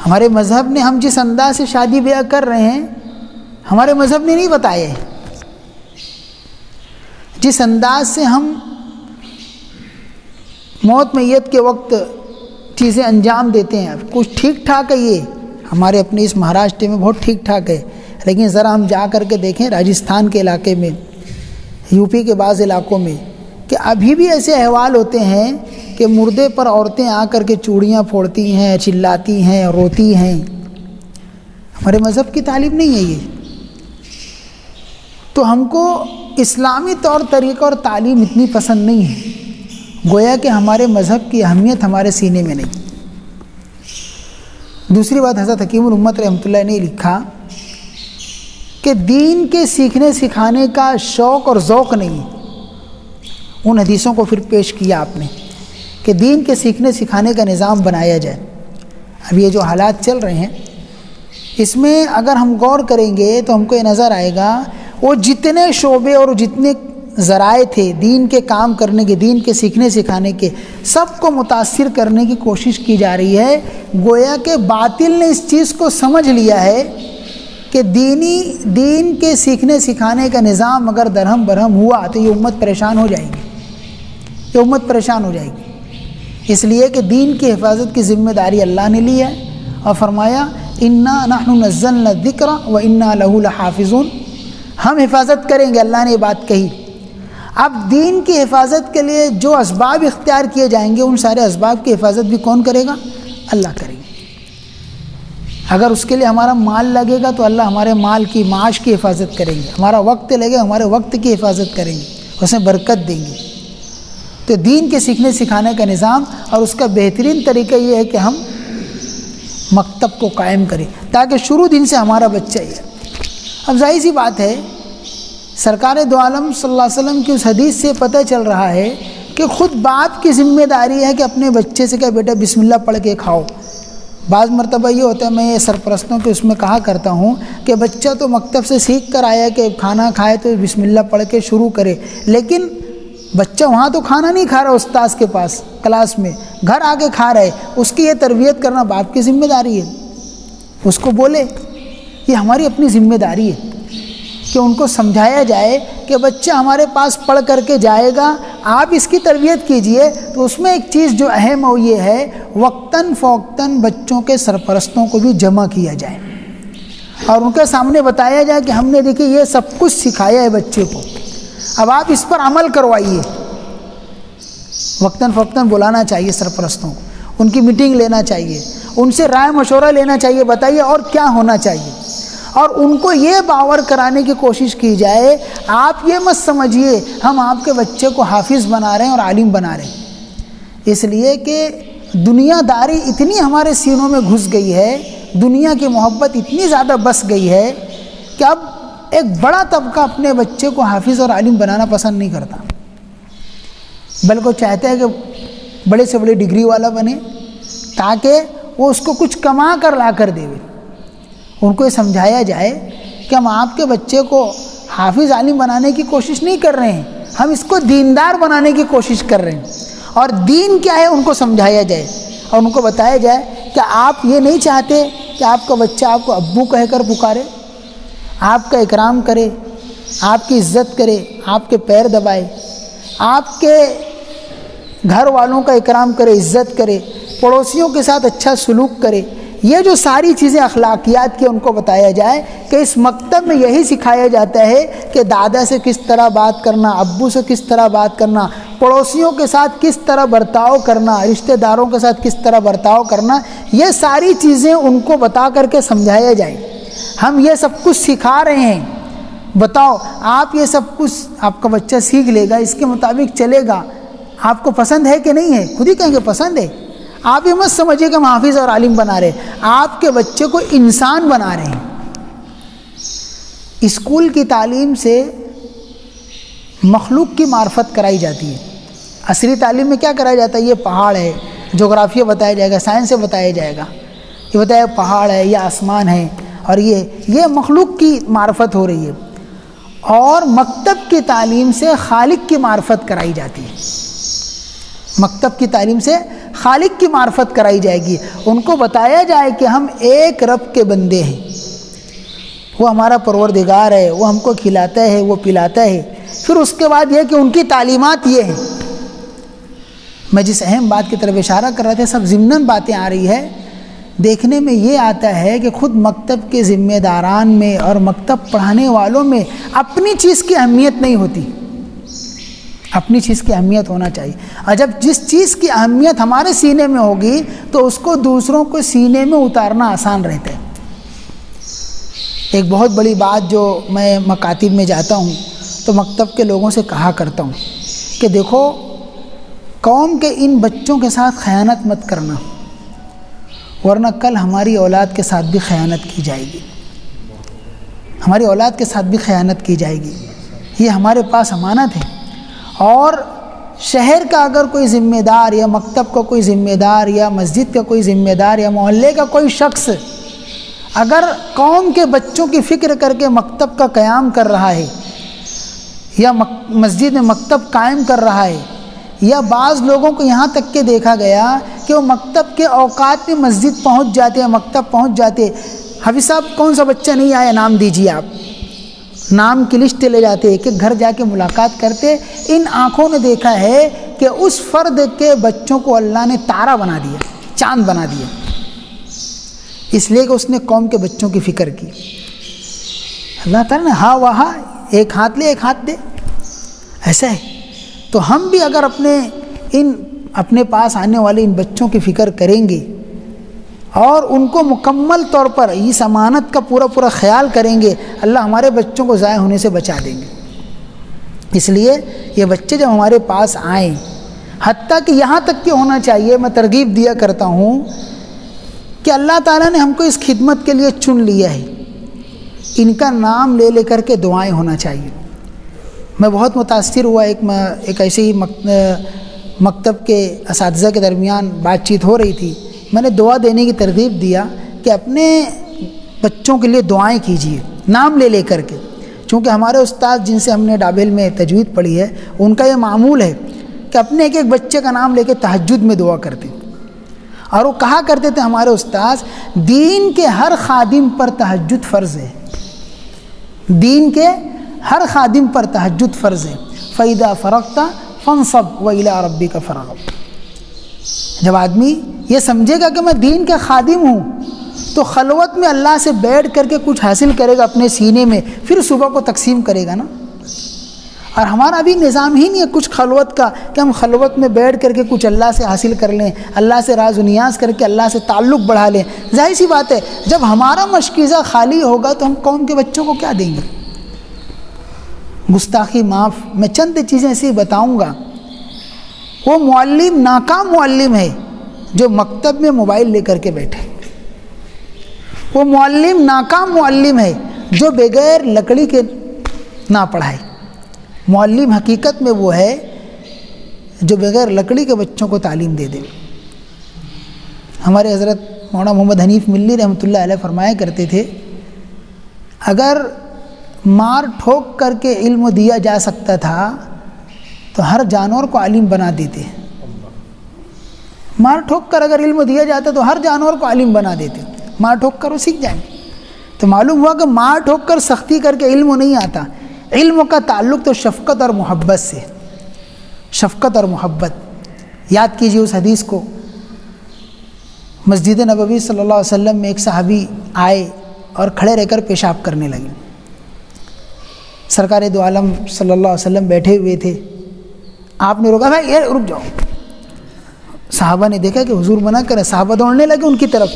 ہمارے مذہب نے، ہم جس انداز سے شادی بیاہ کر رہے ہیں، ہمارے مذہب نے نہیں بتایا ہے۔ جس انداز سے ہم موت میت کے وقت چیزیں انجام دیتے ہیں، کچھ ٹھیک ٹھاک ہے، یہ ہمارے اپنے اس مہاراشٹر میں بہت ٹھیک ٹھاک ہے، لیکن ذرا ہم جا کر کے دیکھیں راجستھان کے علاقے میں، یو پی کے بعض علاقوں میں، کہ ابھی بھی ایسے احوال ہوتے ہیں کہ مردے پر عورتیں آ کر کے چوڑیاں پھوڑتی ہیں، چلاتی ہیں، روتی ہیں۔ ہمارے مذہب کی تعلیم نہیں ہے یہ۔ تو ہم کو اسلامی طور طریقہ اور تعلیم اتنی پسند نہیں ہے، گویا کہ ہمارے مذہب کی اہمیت ہمارے سینے میں نہیں۔ دوسری بات حضرت حکیم الامت رحمۃ اللہ نے لکھا کہ دین کے سیکھنے سکھانے کا شوق اور ذوق نہیں ہے۔ ان حدیثوں کو پھر پیش کیا آپ نے کہ دین کے سیکھنے سکھانے کا نظام بنایا جائے۔ اب یہ جو حالات چل رہے ہیں، اس میں اگر ہم غور کریں گے تو ہم کو یہ نظر آئے گا وہ جتنے شعبے اور جتنے ذرائع تھے دین کے کام کرنے کے، دین کے سیکھنے سکھانے کے، سب کو متاثر کرنے کی کوشش کی جا رہی ہے۔ گویا کہ باطل نے اس چیز کو سمجھ لیا ہے کہ دین کے سیکھنے سکھانے کا نظام اگر درہم برہم ہوا تو یہ امت پریشان ہو جائے گی، یہ امت پریشان ہو جائے گی۔ اس لیے کہ دین کی حفاظت کی ذمہ داری اللہ نے لی ہے، اور فرمایا انا نحن نزلنا الذکر وانا لہ لحافظون، ہم حفاظت کریں گے، اللہ نے یہ بات کہی۔ اب دین کی حفاظت کے لیے جو اسباب اختیار کیے جائیں گے، ان سارے اسباب کی حفاظت بھی کون کرے گا؟ اللہ کرے گا۔ اگر اس کے لیے ہمارا مال لگے گا تو اللہ ہمارے مال کی معاش کی حفاظت کریں گے، ہمارا وقت لگے گا ہمارے وقت کی حفاظت کریں گے، اس میں برکت دیں گے۔ تو دین کے سیکھنے سکھانے کا نظام اور اس کا بہترین طریقہ یہ ہے کہ ہم مکتب کو قائم کریں تاکہ شروع دن سے ہمارا بچہ ہی ہے۔ اب ظاہر سی بات ہے، سرکار دو عالم صلی اللہ علیہ وسلم کی اس حدیث سے پتہ چل رہا ہے کہ خود باپ کی ذمہ داری ہے کہ اپنے بچے سے کہ بیٹا بسم اللہ پڑھ کے کھاؤ۔ بعض مرتبہ یہ ہوتا ہے، میں یہ سرپرستوں کے اس میں کہا کرتا ہوں کہ بچہ تو مکتب سے سیکھ کر آیا کہ کھانا کھائے تو بسم اللہ پڑھ کے شروع کرے، لیکن بچہ وہاں تو کھانا نہیں کھا رہا استاذ کے پاس کلاس میں، گھر آ کے کھا رہے، اس کی یہ تربیت کرنا باپ کی ذمہ داری ہے۔ اس کو بولے، یہ ہماری اپنی ذمہ داری ہے کہ ان کو سمجھایا جائے کہ بچہ ہمارے پاس پڑھ کر کے جائے گا، آپ اس کی تربیت کیجئے۔ تو اس میں ایک چیز جو اہم ہے وہ یہ ہے، وقتاً فوقتاً بچوں کے سرپرستوں کو بھی جمع کیا جائے اور ان کے سامنے بتایا جائے کہ ہم نے دیکھیے یہ سب کچھ سکھایا ہے بچے کو، اب آپ اس پر عمل کروائیے۔ وقتاً فوقتاً بلانا چاہیے سرپرستوں کو، ان کی میٹنگ لینا چاہیے، ان سے رائے مشورہ لینا چاہیے، بتائیے اور کیا ہونا چاہیے، اور ان کو یہ باور کرانے کی کوشش کی جائے، آپ یہ مت سمجھیے ہم آپ کے بچے کو حافظ بنا رہے ہیں اور عالم بنا رہے ہیں، اس لیے کہ دنیا داری اتنی ہمارے سینوں میں گھس گئی ہے، دنیا کی محبت اتنی زیادہ بس گئی ہے کہ اب ایک بڑا طبقہ اپنے بچے کو حافظ اور عالم بنانا پسند نہیں کرتا، بلکہ چاہتا ہے کہ بڑے سے بڑے ڈگری والا بنے تاکہ وہ اس کو کچھ کما کر لا کر دے۔ ان کو یہ سمجھایا جائے کہ ہم آپ کے بچے کو حافظ عالم بنانے کی کوشش نہیں کر رہے ہیں، ہم اس کو دیندار بنانے کی کوشش کر رہے ہیں، اور دین کیا ہے ان کو سمجھایا جائے اور ان کو بتایا جائے کہ آپ یہ نہیں چاہتے کہ آپ کا بچہ آپ کو ابو کہہ کر پکارے، آپ کا اکرام کرے، آپ کی عزت کرے، آپ کے پیر دبائے، آپ کے گھر والوں کا اکرام کرے، عزت کرے، پڑوسیوں کے ساتھ اچھا سلوک کرے۔ یہ جو ساری چیزیں اخلاقیات کی ان کو بتایا جائے کہ اس مکتب میں یہی سکھایا جاتا ہے کہ دادا سے کس طرح بات کرنا، ابو سے کس طرح بات کرنا، پڑوسیوں کے ساتھ کس طرح برتاؤ کرنا، رشتہ داروں کے ساتھ کس طرح برتاؤ کرنا، یہ ساری چیزیں ان کو بتا کر کے سمجھایا جائے۔ ہم یہ سب کچھ سکھا رہے ہیں، بتاؤ آپ یہ سب کچھ آپ کا بچہ سیکھ لے گا، اس کے مطابق چلے گا، آپ کو پسند ہے کہ نہیں ہے؟ خود ہی کہیں گے پسند ہے۔ آپ یہ مت سمجھیے کہ ہم حافظ اور عالم بنا رہے ہیں، آپ کے بچے کو انسان بنا رہے ہیں۔ اسکول کی تعلیم سے مخلوق کی معرفت کرائی جاتی ہے، عصری تعلیم میں کیا کرایا جاتا ہے؟ یہ پہاڑ ہے، جغرافیہ بتایا جائے گا، سائنس سے بتایا جائے گا، یہ بتایا پہاڑ ہے یا آسمان ہے، اور یہ مخلوق کی معرفت ہو رہی ہے۔ اور مکتب کی تعلیم سے خالق کی معرفت کرائی جاتی ہے، مکتب کی تعلیم سے خالق کی معرفت کرائی جائے گی، ان کو بتایا جائے کہ ہم ایک رب کے بندے ہیں، وہ ہمارا پروردگار ہے، وہ ہم کو کھلاتا ہے، وہ پلاتا ہے۔ پھر اس کے بعد یہ کہ ان کی تعلیمات یہ ہیں۔ میں جس اہم بات کی طرف اشارہ کر رہا تھا، سب ضمناً باتیں آ رہی ہے، دیکھنے میں یہ آتا ہے کہ خود مکتب کے ذمہ داران میں اور مکتب پڑھانے والوں میں اپنی چیز کی اہمیت نہیں ہوتی، اپنی چیز کی اہمیت ہونا چاہیے، اور جب جس چیز کی اہمیت ہمارے سینے میں ہوگی تو اس کو دوسروں کو سینے میں اتارنا آسان رہتا ہے۔ ایک بہت بڑی بات جو میں مکاتب میں جاتا ہوں تو مکتب کے لوگوں سے کہا کرتا ہوں کہ دیکھو، قوم کے ان بچوں کے ساتھ خیانت مت کرنا، ورنہ کل ہماری اولاد کے ساتھ بھی خیانت کی جائے گی، ہماری اولاد کے ساتھ بھی خیانت کی جائے گی۔ یہ ہمارے پاس امانت ہے، اور شہر کا اگر کوئی ذمہ دار یا مکتب کا کوئی ذمہ دار یا مسجد کا کوئی ذمہ دار یا محلے کا کوئی شخص اگر قوم کے بچوں کی فکر کر کے مکتب کا قیام کر رہا ہے یا مسجد میں مکتب قائم کر رہا ہے، یا بعض لوگوں کو یہاں تک کہ دیکھا گیا کہ وہ مکتب کے اوقات میں مسجد پہنچ جاتے ہیں، مکتب پہنچ جاتے، حافظ صاحب کون سا بچہ نہیں آیا، نام دیجیے، آپ نام کی لسٹ لے جاتے، ایک ایک گھر جا کے ملاقات کرتے۔ ان آنکھوں نے دیکھا ہے کہ اس فرد کے بچوں کو اللہ نے تارا بنا دیا، چاند بنا دیا، اس لیے کہ اس نے قوم کے بچوں کی فکر کی۔ اللہ تعالیٰ نے ہاں وہاں ایک ہاتھ لے ایک ہاتھ دے، ایسا ہے۔ تو ہم بھی اگر اپنے پاس آنے والے ان بچوں کی فکر کریں گے اور ان کو مکمل طور پر اس امانت کا پورا خیال کریں گے، اللہ ہمارے بچوں کو ضائع ہونے سے بچا دیں گے۔ اس لیے یہ بچے جب ہمارے پاس آئیں، حتیٰ کہ یہاں تک کہ ہونا چاہیے، میں ترغیب دیا کرتا ہوں کہ اللہ تعالیٰ نے ہم کو اس خدمت کے لیے چن لیا ہے، ان کا نام لے کر کے دعائیں ہونا چاہیے۔ میں بہت متاثر ہوا، ایک ایسے ہی مکتب کے اساتذہ کے درمیان بات چیت ہو رہی تھی، میں نے دعا دینے کی ترغیب دیا کہ اپنے بچوں کے لیے دعائیں کیجیے نام لے کر کے، چونکہ ہمارے استاد جن سے ہم نے ڈابل میں تجوید پڑھی ہے ان کا یہ معمول ہے کہ اپنے ایک بچے کا نام لے کے تہجد میں دعا کرتے، اور وہ کہا کرتے تھے ہمارے استاد، دین کے ہر خادم پر تہجد فرض ہے، دین کے ہر خادم پر تہجد فرض ہے، فَإِذَا فَرَغْتَ فَانصَبْ وَإِلَىٰ رَبِّكَ فَارْغَب۔ جب آدمی یہ سمجھے گا کہ میں دین کا خادم ہوں تو خلوت میں اللہ سے بیٹھ کر کے کچھ حاصل کرے گا اپنے سینے میں، پھر صبح کو تقسیم کرے گا نا۔ اور ہمارا ابھی نظام ہی نہیں ہے کچھ خلوت کا کہ ہم خلوت میں بیٹھ کر کے کچھ اللہ سے حاصل کر لیں، اللہ سے راز و نیاز کر کے اللہ سے تعلق بڑھا لیں۔ ظاہر سی بات ہے جب ہمارا مشکیزہ خالی ہوگا تو ہم قوم کے بچوں کو کیا دیں گے؟ گستاخی معاف، میں چند چیزیں ایسی بتاؤں گا۔ وہ معلم ناکام معلم ہے جو مکتب میں موبائل لے کر کے بیٹھے، وہ معلم ناکام معلم ہے جو بغیر لکڑی کے نہ پڑھائے۔ معلم حقیقت میں وہ ہے جو بغیر لکڑی کے بچوں کو تعلیم دے دے۔ ہمارے حضرت مولانا محمد حنیف ملی رحمۃ اللہ علیہ فرمایا کرتے تھے، اگر مار ٹھوک کر کے علم دیا جا سکتا تھا تو ہر جانور کو عالم بنا دیتے، مار ٹھوک کر اگر علم دیا جاتا تو ہر جانور کو عالم بنا دیتے، مار ٹھوک کر وہ سیکھ جائیں۔ تو معلوم ہوا کہ مار ٹھوک کر سختی کر کے علم نہیں آتا، علم کا تعلق تو شفقت اور محبت سے، شفقت اور محبت۔ یاد کیجیے اس حدیث کو، مسجد نبوی صلی اللہ علیہ وسلم میں ایک صحابی آئے اور کھڑے رہ کر پیشاب کرنے لگے، سرکار دو عالم صلی اللہ علیہ وسلم بیٹھے ہوئے تھے، آپ نے روکا، بھائی رک جاؤ۔ صحابہ نے دیکھا کہ حضور منع کرے، صحابہ دوڑنے لگے ان کی طرف،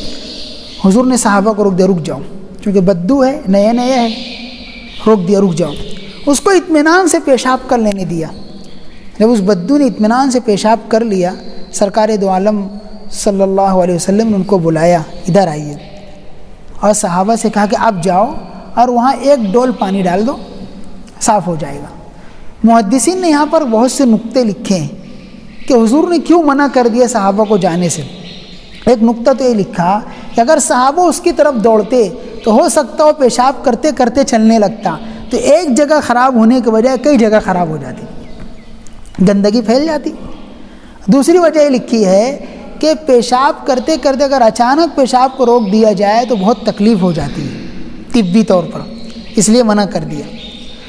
حضور نے صحابہ کو روک دیا، رک جاؤ، چونکہ بدو ہے، نیا ہے، روک دیا، رک جاؤ۔ اس کو اطمینان سے پیشاب کر لینے دیا۔ جب اس بدو نے اطمینان سے پیشاب کر لیا، سرکار دو عالم صلی اللہ علیہ وسلم نے ان کو بلایا، ادھر آئیے، اور صحابہ سے کہا کہ آپ جاؤ اور وہاں ایک ڈول پانی ڈال دو، صاف ہو جائے گا۔ محدثین نے یہاں پر بہت سے نقطے لکھے ہیں کہ حضور نے کیوں منع کر دیا صحابہ کو جانے سے۔ ایک نقطہ تو یہ لکھا کہ اگر صحابہ اس کی طرف دوڑتے تو ہو سکتا وہ پیشاب کرتے کرتے چلنے لگتا، تو ایک جگہ خراب ہونے کے بجائے کئی جگہ خراب ہو جاتی، گندگی پھیل جاتی۔ دوسری وجہ یہ لکھی ہے کہ پیشاب کرتے کرتے اگر اچانک پیشاب کو روک دیا جائے تو بہت تکلیف ہو جاتی ہے طبی طور پر، اس لیے منع کر دیا۔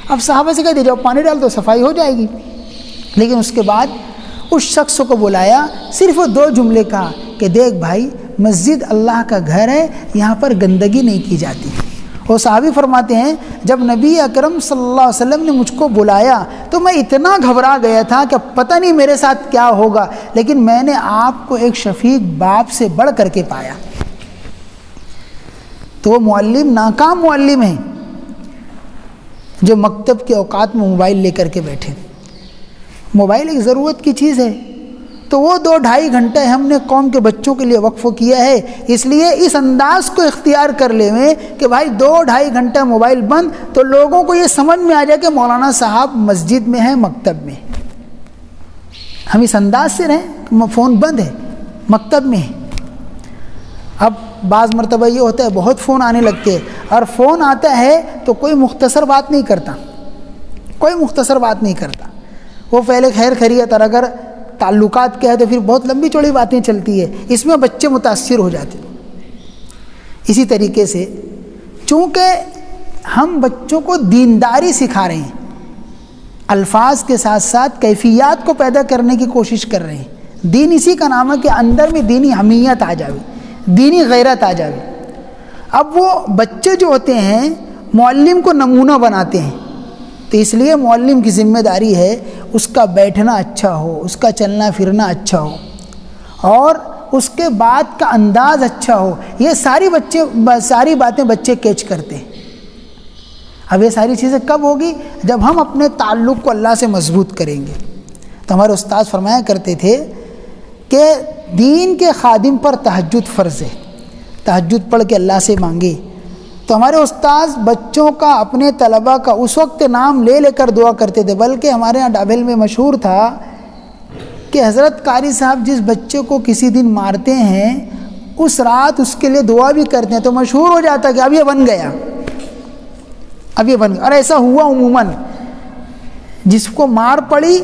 اب صحابہ سے کہہ دیا جاؤ پانی ڈال دو، صفائی ہو جائے گی۔ لیکن اس کے بعد اس شخص کو بلایا، صرف وہ دو جملے کہا کہ دیکھ بھائی، مسجد اللہ کا گھر ہے، یہاں پر گندگی نہیں کی جاتی۔ وہ صحابی فرماتے ہیں جب نبی اکرم صلی اللہ علیہ وسلم نے مجھ کو بلایا تو میں اتنا گھبرا گیا تھا کہ پتہ نہیں میرے ساتھ کیا ہوگا، لیکن میں نے آپ کو ایک شفیق باپ سے بڑھ کر کے پایا۔ تو وہ معلم ناکام معلم ہیں جو مکتب کے اوقات میں موبائل لے کر کے بیٹھے۔ موبائل ایک ضرورت کی چیز ہے، تو وہ 2-2.5 گھنٹے ہم نے قوم کے بچوں کے لیے وقف کیا ہے، اس لیے اس انداز کو اختیار کر لیں کہ بھائی 2-2.5 گھنٹہ موبائل بند، تو لوگوں کو یہ سمجھ میں آ جائے کہ مولانا صاحب مسجد میں ہیں، مکتب میں۔ ہم اس انداز سے رہیں، فون بند ہے، مکتب میں ہے۔ اب بعض مرتبہ یہ ہوتا ہے بہت فون آنے لگتے ہیں، اور فون آتا ہے تو کوئی مختصر بات نہیں کرتا، کوئی مختصر بات نہیں کرتا، وہ پہلے خیر خیریت، اور اگر تعلقات کے ہے تو پھر بہت لمبی چوڑی باتیں چلتی ہے، اس میں بچے متاثر ہو جاتے ہیں۔ اسی طریقے سے چونکہ ہم بچوں کو دینداری سکھا رہے ہیں، الفاظ کے ساتھ ساتھ کیفیات کو پیدا کرنے کی کوشش کر رہے ہیں۔ دین اسی کا نام ہے کہ اندر میں دینی حمیت آ جائے، دینی غیرت آ جائے۔ اب وہ بچے جو ہوتے ہیں معلم کو نمونہ بناتے ہیں، تو اس لیے معلم کی ذمہ داری ہے اس کا بیٹھنا اچھا ہو، اس کا چلنا پھرنا اچھا ہو، اور اس کے بعد کا انداز اچھا ہو، یہ ساری باتیں بچے کیچ کرتے ہیں۔ اب یہ ساری چیزیں کب ہوگی؟ جب ہم اپنے تعلق کو اللہ سے مضبوط کریں گے۔ تو ہمارے استاد فرمایا کرتے تھے کہ دین کے خادم پر تہجد فرض ہے، تہجد پڑھ کے اللہ سے مانگے۔ تو ہمارے استاذ بچوں کا، اپنے طلباء کا اس وقت نام لے لے کر دعا کرتے تھے، بلکہ ہمارے یہاں ڈابھیل میں مشہور تھا کہ حضرت قاری صاحب جس بچے کو کسی دن مارتے ہیں اس رات اس کے لیے دعا بھی کرتے ہیں، تو مشہور ہو جاتا کہ اب یہ بن گیا، اب یہ بن گیا۔ اور ایسا ہوا عموماً، جس کو مار پڑی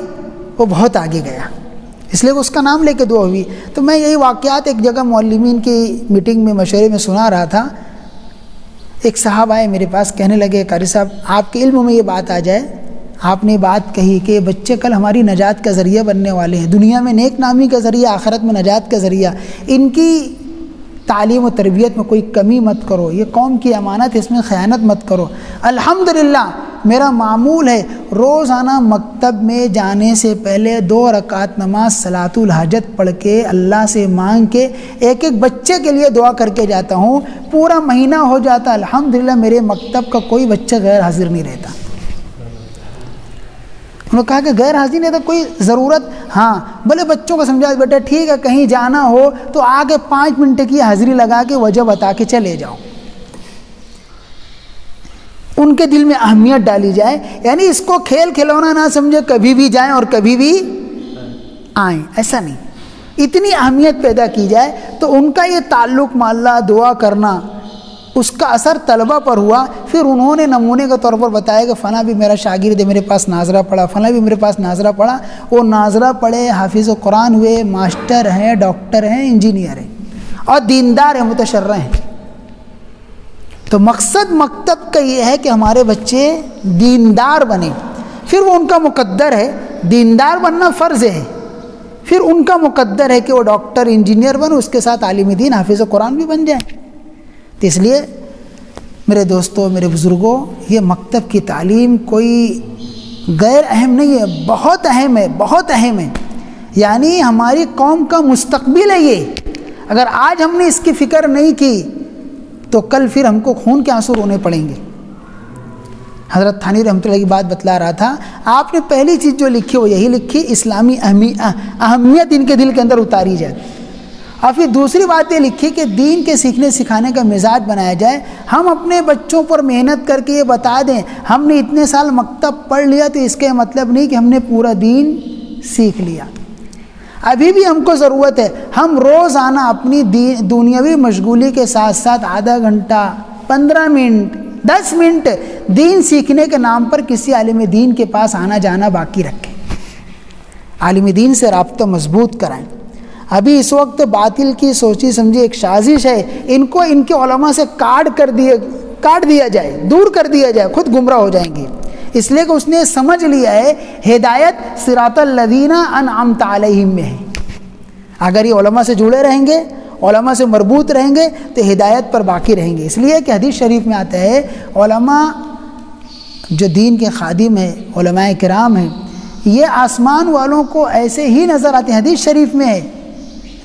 وہ بہت آگے گیا، اس لیے اس کا نام لے کے دعا ہوئی۔ تو میں یہی واقعات ایک جگہ معلمین کی میٹنگ میں مشورے میں سنا رہا تھا۔ ایک صاحب آئے میرے پاس، کہنے لگے قاری صاحب آپ کے علم میں یہ بات آ جائے، آپ نے بات کہی کہ یہ بچے کل ہماری نجات کا ذریعہ بننے والے ہیں، دنیا میں نیک نامی کا ذریعہ، آخرت میں نجات کا ذریعہ، ان کی تعلیم و تربیت میں کوئی کمی مت کرو، یہ قوم کی امانت ہے، اس میں خیانت مت کرو۔ الحمدللہ میرا معمول ہے روزانہ مکتب میں جانے سے پہلے 2 رکعت نماز صلاۃ الحاجت پڑھ کے اللہ سے مانگ کے ایک ایک بچے کے لیے دعا کر کے جاتا ہوں، پورا مہینہ ہو جاتا، الحمدللہ میرے مکتب کا کوئی بچہ غیر حاضر نہیں رہتا۔ انہوں نے کہا کہ غیر حاضر نہیں رہتا، کوئی ضرورت، ہاں بولے بچوں کو سمجھا بیٹا ٹھیک ہے کہیں جانا ہو تو آگے 5 منٹ کی حاضری لگا کے وجہ بتا کے چلے جاؤ، ان کے دل میں اہمیت ڈالی جائے، یعنی اس کو کھیل کھلونا نہ سمجھے، کبھی بھی جائیں اور کبھی بھی آئیں، ایسا نہیں، اتنی اہمیت پیدا کی جائے۔ تو ان کا یہ تعلق مع اللہ، دعا کرنا، اس کا اثر طلبہ پر ہوا۔ پھر انہوں نے نمونے کے طور پر بتایا کہ فلاں بھی میرا شاگرد ہے، میرے پاس ناظرہ پڑھا، فلاں بھی میرے پاس ناظرہ پڑھا، وہ ناظرہ پڑھے، حافظ قرآن ہوئے، ماسٹر ہیں، ڈاکٹر ہیں، انجینئر ہیں اور دیندار ہیں، متشرع ہیں۔ تو مقصد مکتب کا یہ ہے کہ ہمارے بچے دیندار بنیں، پھر وہ ان کا مقدر ہے، دیندار بننا فرض ہے، پھر ان کا مقدر ہے کہ وہ ڈاکٹر انجینئر بن، اس کے ساتھ عالم دین حافظ قرآن بھی بن جائیں۔ تو اس لیے میرے دوستوں، میرے بزرگوں، یہ مکتب کی تعلیم کوئی غیر اہم نہیں ہے، بہت اہم ہے، بہت اہم ہے، یعنی ہماری قوم کا مستقبل ہے یہ۔ اگر آج ہم نے اس کی فکر نہیں کی تو کل پھر ہم کو خون کے آنسو رونے پڑیں گے۔ حضرت تھانوی رحمۃ اللہ کی بات بتلا رہا تھا، آپ نے پہلی چیز جو لکھی وہ یہی لکھی، اسلامی اہمیت ان کے دل کے اندر اتاری جائے، اور پھر دوسری بات یہ لکھی کہ دین کے سیکھنے سکھانے کا مزاج بنایا جائے۔ ہم اپنے بچوں پر محنت کر کے یہ بتا دیں ہم نے اتنے سال مکتب پڑھ لیا تو اس کا مطلب نہیں کہ ہم نے پورا دین سیکھ لیا، ابھی بھی ہم کو ضرورت ہے ہم روزانہ اپنی دنیاوی مشغولی کے ساتھ ساتھ آدھا گھنٹہ، 15 منٹ، 10 منٹ دین سیکھنے کے نام پر کسی عالم دین کے پاس آنا جانا باقی رکھیں، عالم دین سے رابطہ مضبوط کرائیں۔ ابھی اس وقت باطل کی سوچی سمجھی ایک سازش ہے، ان کو ان کے علماء سے کاٹ دیا جائے، دور کر دیا جائے، خود گمراہ ہو جائیں گے، اس لیے کہ اس نے سمجھ لیا ہے ہدایت صراط الذین انعمت علیہم میں ہے۔ اگر یہ علماء سے جڑے رہیں گے، علماء سے مربوط رہیں گے تو ہدایت پر باقی رہیں گے۔ اس لیے کہ حدیث شریف میں آتا ہے علماء جو دین کے خادم ہیں، علماء کرام ہیں، یہ آسمان والوں کو ایسے ہی نظر آتے ہیں، حدیث شریف میں ہے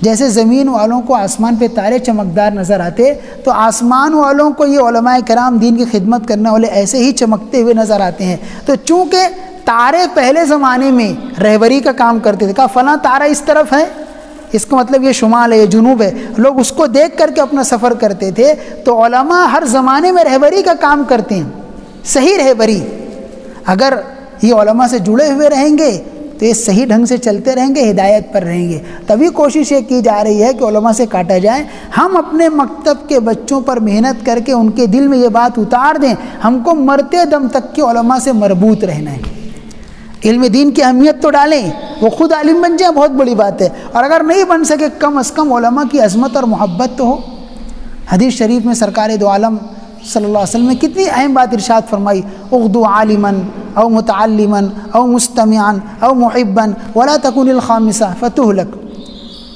جیسے زمین والوں کو آسمان پہ تارے چمکدار نظر آتے، تو آسمان والوں کو یہ علماء کرام دین کی خدمت کرنے والے ایسے ہی چمکتے ہوئے نظر آتے ہیں۔ تو چونکہ تارے پہلے زمانے میں رہبری کا کام کرتے تھے، کہا فلاں تارہ اس طرف ہے، اس کا مطلب یہ شمال ہے، یہ جنوب ہے، لوگ اس کو دیکھ کر کے اپنا سفر کرتے تھے۔ تو علماء ہر زمانے میں رہبری کا کام کرتے ہیں، صحیح رہبری۔ اگر یہ علماء سے جڑے ہوئے رہیں گے تو یہ صحیح ڈھنگ سے چلتے رہیں گے، ہدایت پر رہیں گے۔ تبھی کوشش یہ کی جا رہی ہے کہ علماء سے کاٹا جائے۔ ہم اپنے مکتب کے بچوں پر محنت کر کے ان کے دل میں یہ بات اتار دیں، ہم کو مرتے دم تک کے علماء سے مربوط رہنا ہے، علم دین کی اہمیت تو ڈالیں، وہ خود عالم بن جائیں، بہت بڑی بات ہے، اور اگر نہیں بن سکے کم از کم علماء کی عظمت اور محبت تو ہو۔ حدیث شریف میں سرکار دو عالم صلی اللہ علیہ وسلم نے کتنی اہم بات ارشاد فرمائی، اغدو عالما او متعلما او مستمعا او محبا ولا تکن الخامسہ فتہلک،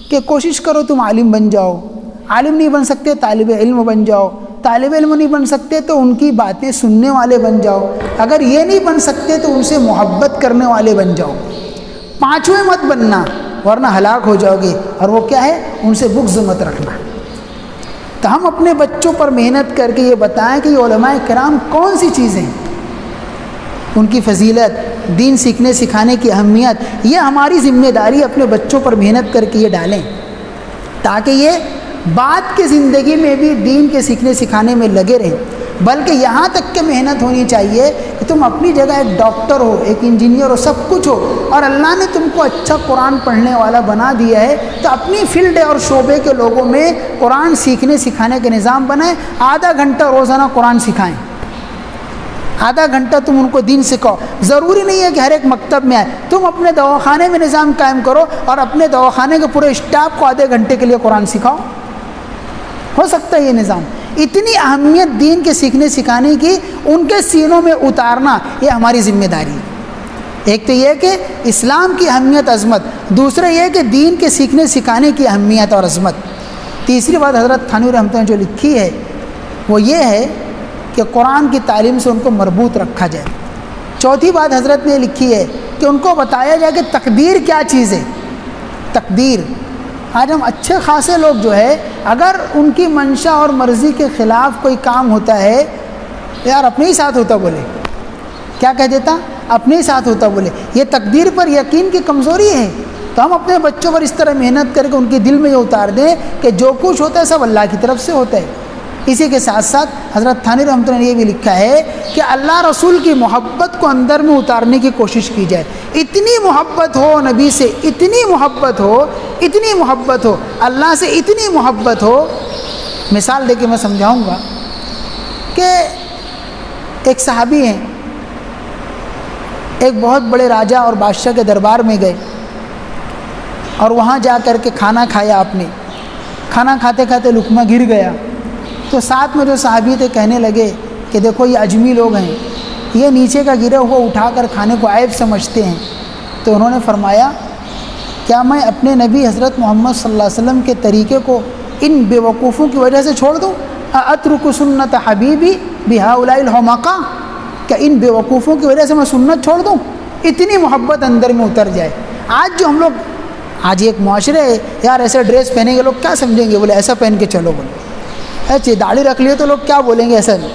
کہ کوشش کرو تم عالم بن جاؤ، عالم نہیں بن سکتے طالب علم بن جاؤ، طالب علم نہیں بن سکتے تو ان کی باتیں سننے والے بن جاؤ، اگر یہ نہیں بن سکتے تو ان سے محبت کرنے والے بن جاؤ، پانچویں مت بننا، ورنہ ہلاک ہو جاؤ گے. اور وہ کیا ہے؟ ان سے بغض مت رکھنا. تو ہم اپنے بچوں پر محنت کر کے یہ بتائیں کہ یہ علماء کرام کون سی چیزیں ہیں، ان کی فضیلت، دین سیکھنے سکھانے کی اہمیت، یہ ہماری ذمہ داری اپنے بچوں پر محنت کر کے یہ ڈالیں، تاکہ یہ بعد کی زندگی میں بھی دین کے سیکھنے سکھانے میں لگے رہیں. بلکہ یہاں تک کہ محنت ہونی چاہیے کہ تم اپنی جگہ ایک ڈاکٹر ہو، ایک انجینئر ہو، سب کچھ ہو، اور اللہ نے تم کو اچھا قرآن پڑھنے والا بنا دیا ہے، تو اپنی فیلڈ اور شعبے کے لوگوں میں قرآن سیکھنے سکھانے کا نظام بنائیں. آدھا گھنٹہ روزانہ قرآن سکھائیں، آدھا گھنٹہ تم ان کو دین سکھاؤ. ضروری نہیں ہے کہ ہر ایک مکتب میں آئے. تم اپنے دواخانے میں نظام قائم کرو اور اپنے دواخانے کے پورے اسٹاف کو آدھے گھنٹے کے لیے قرآن سکھاؤ. ہو سکتا ہے یہ نظام. اتنی اہمیت دین کے سیکھنے سکھانے کی ان کے سینوں میں اتارنا یہ ہماری ذمہ داری ہے. ایک تو یہ کہ اسلام کی اہمیت عظمت، دوسرا یہ کہ دین کے سیکھنے سکھانے کی اہمیت اور عظمت. تیسری بات حضرت تھانوی رحمۃ اللہ نے جو لکھی ہے وہ یہ ہے کہ قرآن کی تعلیم سے ان کو مربوط رکھا جائے. چوتھی بات حضرت نے لکھی ہے کہ ان کو بتایا جائے کہ تقدیر کیا چیز ہے. تقدیر، آج ہم اچھے خاصے لوگ جو ہے اگر ان کی منشا اور مرضی کے خلاف کوئی کام ہوتا ہے، یار اپنے ہی ساتھ ہوتا بولے، کیا کہہ دیتا؟ اپنے ہی ساتھ ہوتا بولے. یہ تقدیر پر یقین کی کمزوری ہے. تو ہم اپنے بچوں پر اس طرح محنت کر کے ان کے دل میں یہ اتار دیں کہ جو کچھ ہوتا ہے سب اللہ کی طرف سے ہوتا ہے. اسی کے ساتھ ساتھ حضرت تھانوی رحمۃ اللہ نے یہ بھی لکھا ہے کہ اللہ رسول کی محبت کو اندر میں اتارنے کی کوشش کی جائے. اتنی محبت ہو نبی سے، اتنی محبت ہو، اتنی محبت ہو اللہ سے، اتنی محبت ہو. مثال دے کے میں سمجھاؤں گا کہ ایک صحابی ہیں، ایک بہت بڑے راجہ اور بادشاہ کے دربار میں گئے اور وہاں جا کر کے کھانا کھایا. آپ نے کھانا کھاتے کھاتے لقمہ گر گیا تو ساتھ میں جو صحابی تھے کہنے لگے کہ دیکھو یہ اجمی لوگ ہیں، یہ نیچے کا گرا ہوا اٹھا کر کھانے کو عیب سمجھتے ہیں. تو انہوں نے فرمایا کیا میں اپنے نبی حضرت محمد صلی اللہ علیہ وسلم کے طریقے کو ان بے وقوفوں کی وجہ سے چھوڑ دوں؟ اترک سنت حبیبی بہؤلاء الحمقاء، کیا ان بے وقوفوں کی وجہ سے میں سنت چھوڑ دوں؟ اتنی محبت اندر میں اتر جائے. آج جو ہم لوگ، آج ایک معاشرے ہے یار ایسے ڈریس پہنیں گے لوگ کیا سمجھیں گے، بولے ایسا پہن کے چلو، بولے اچھا داڑھی رکھ لیے تو لوگ کیا بولیں گے. ایسا نہیں.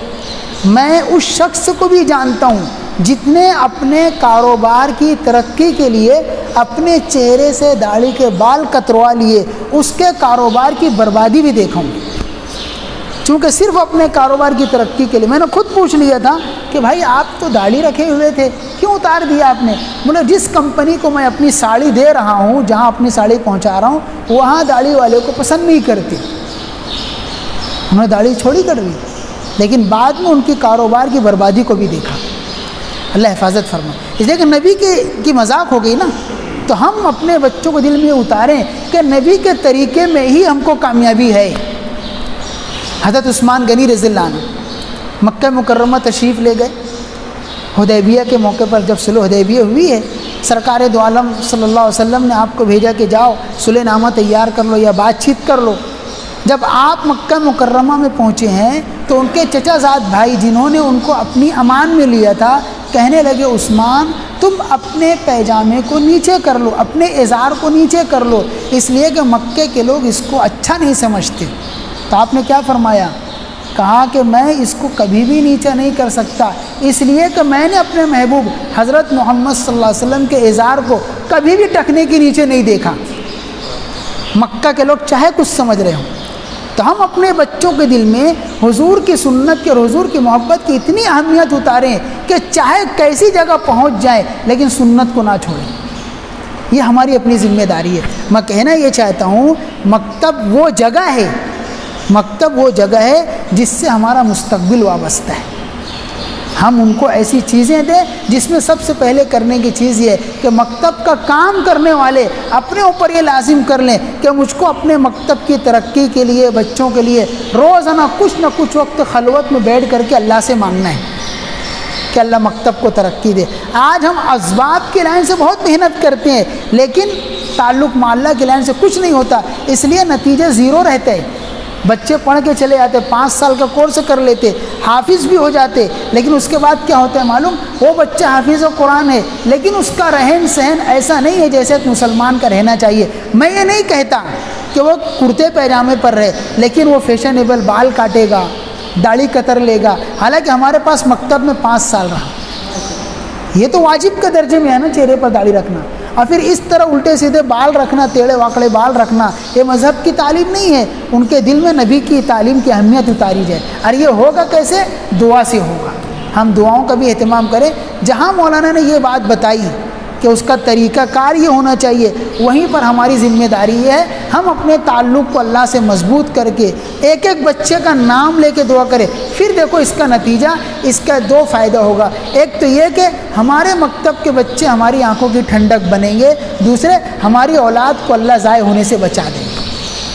میں اس شخص کو بھی جانتا ہوں جتنے اپنے کاروبار کی ترقی کے لیے اپنے چہرے سے داڑھی کے بال کتروا لیے، اس کے کاروبار کی بربادی بھی دیکھا ہوں. چونکہ صرف اپنے کاروبار کی ترقی کے لیے میں نے خود پوچھ لیا تھا کہ بھائی آپ تو داڑھی رکھے ہوئے تھے، کیوں اتار دیا آپ نے؟ بولے جس کمپنی کو میں اپنی ساڑی دے رہا ہوں، جہاں اپنی ساڑی پہنچا رہا ہوں، وہاں داڑھی والے کو پسند نہیں کرتے، انہوں نے داڑھی چھوڑی کر دی. لیکن بعد میں ان کی کاروبار کی بربادی کو بھی دیکھا. اللہ حفاظت فرمائے. اس لیے کہ نبی کی مذاق ہو گئی نا، تو ہم اپنے بچوں کو دل میں اتاریں کہ نبی کے طریقے میں ہی ہم کو کامیابی ہے. حضرت عثمان غنی رضی اللہ عنہ مکہ مکرمہ تشریف لے گئے. حدیبیہ کے موقع پر جب صلح حدیبیہ ہوئی ہے، سرکار دو عالم صلی اللہ علیہ وسلم نے آپ کو بھیجا کہ جاؤ صلح نامہ تیار کر لو یا بات چیت کر لو. جب آپ مکہ مکرمہ میں پہنچے ہیں تو ان کے چچا زاد بھائی جنہوں نے ان کو اپنی امان میں لیا تھا کہنے لگے عثمان تم اپنے پیجامے کو نیچے کر لو، اپنے ازار کو نیچے کر لو، اس لیے کہ مکے کے لوگ اس کو اچھا نہیں سمجھتے. تو آپ نے کیا فرمایا؟ کہا کہ میں اس کو کبھی بھی نیچے نہیں کر سکتا، اس لیے کہ میں نے اپنے محبوب حضرت محمد صلی اللہ علیہ وسلم کے ازار کو کبھی بھی ٹکنے کے نیچے نہیں دیکھا. مکہ کے لوگ چاہے کچھ سمجھ رہے ہوں. تو ہم اپنے بچوں کے دل میں حضور کی سنت کی اور حضور کی محبت کی اتنی اہمیت اتاریں کہ چاہے کیسی جگہ پہنچ جائیں لیکن سنت کو نہ چھوڑیں. یہ ہماری اپنی ذمہ داری ہے. میں کہنا یہ چاہتا ہوں مکتب وہ جگہ ہے، مکتب وہ جگہ ہے جس سے ہمارا مستقبل وابستہ ہے. ہم ان کو ایسی چیزیں دیں جس میں سب سے پہلے کرنے کی چیز یہ ہے کہ مکتب کا کام کرنے والے اپنے اوپر یہ لازم کر لیں کہ مجھ کو اپنے مکتب کی ترقی کے لیے، بچوں کے لیے روزانہ کچھ نہ کچھ وقت خلوت میں بیٹھ کر کے اللہ سے مانگنا ہے کہ اللہ مکتب کو ترقی دے. آج ہم اسباب کی لائن سے بہت محنت کرتے ہیں لیکن تعلق مع اللہ کی لائن سے کچھ نہیں ہوتا، اس لیے نتیجہ زیرو رہتا ہے. بچے پڑھ کے چلے جاتے، 5 سال کا کورس کر لیتے، حافظ بھی ہو جاتے، لیکن اس کے بعد کیا ہوتا ہے معلوم؟ وہ بچہ حافظ قرآن ہے لیکن اس کا رہن سہن ایسا نہیں ہے جیسے ایک مسلمان کا رہنا چاہیے۔ میں یہ نہیں کہتا کہ وہ کرتے پیجامے پر رہے، لیکن وہ فیشنیبل بال کاٹے گا، داڑھی قطر لے گا، حالانکہ ہمارے پاس مکتب میں 5 سال رہا، یہ تو واجب کے درجے میں ہے نا چہرے پر داڑھی رکھنا، اور پھر اس طرح الٹے سیدھے بال رکھنا، ٹیڑھے واکڑے بال رکھنا، یہ مذہب کی تعلیم نہیں ہے۔ ان کے دل میں نبی کی تعلیم کی اہمیت اتاری جائے، اور یہ ہوگا کیسے؟ دعا سے ہوگا۔ ہم دعاؤں کا بھی اہتمام کریں۔ جہاں مولانا نے یہ بات بتائی کہ اس کا طریقہ کار یہ ہونا چاہیے، وہیں پر ہماری ذمہ داری ہے ہم اپنے تعلق کو اللہ سے مضبوط کر کے ایک ایک بچے کا نام لے کے دعا کریں۔ پھر دیکھو اس کا نتیجہ، اس کا 2 فائدہ ہوگا۔ ایک تو یہ کہ ہمارے مکتب کے بچے ہماری آنکھوں کی ٹھنڈک بنیں گے، دوسرے ہماری اولاد کو اللہ ضائع ہونے سے بچا دیں گے۔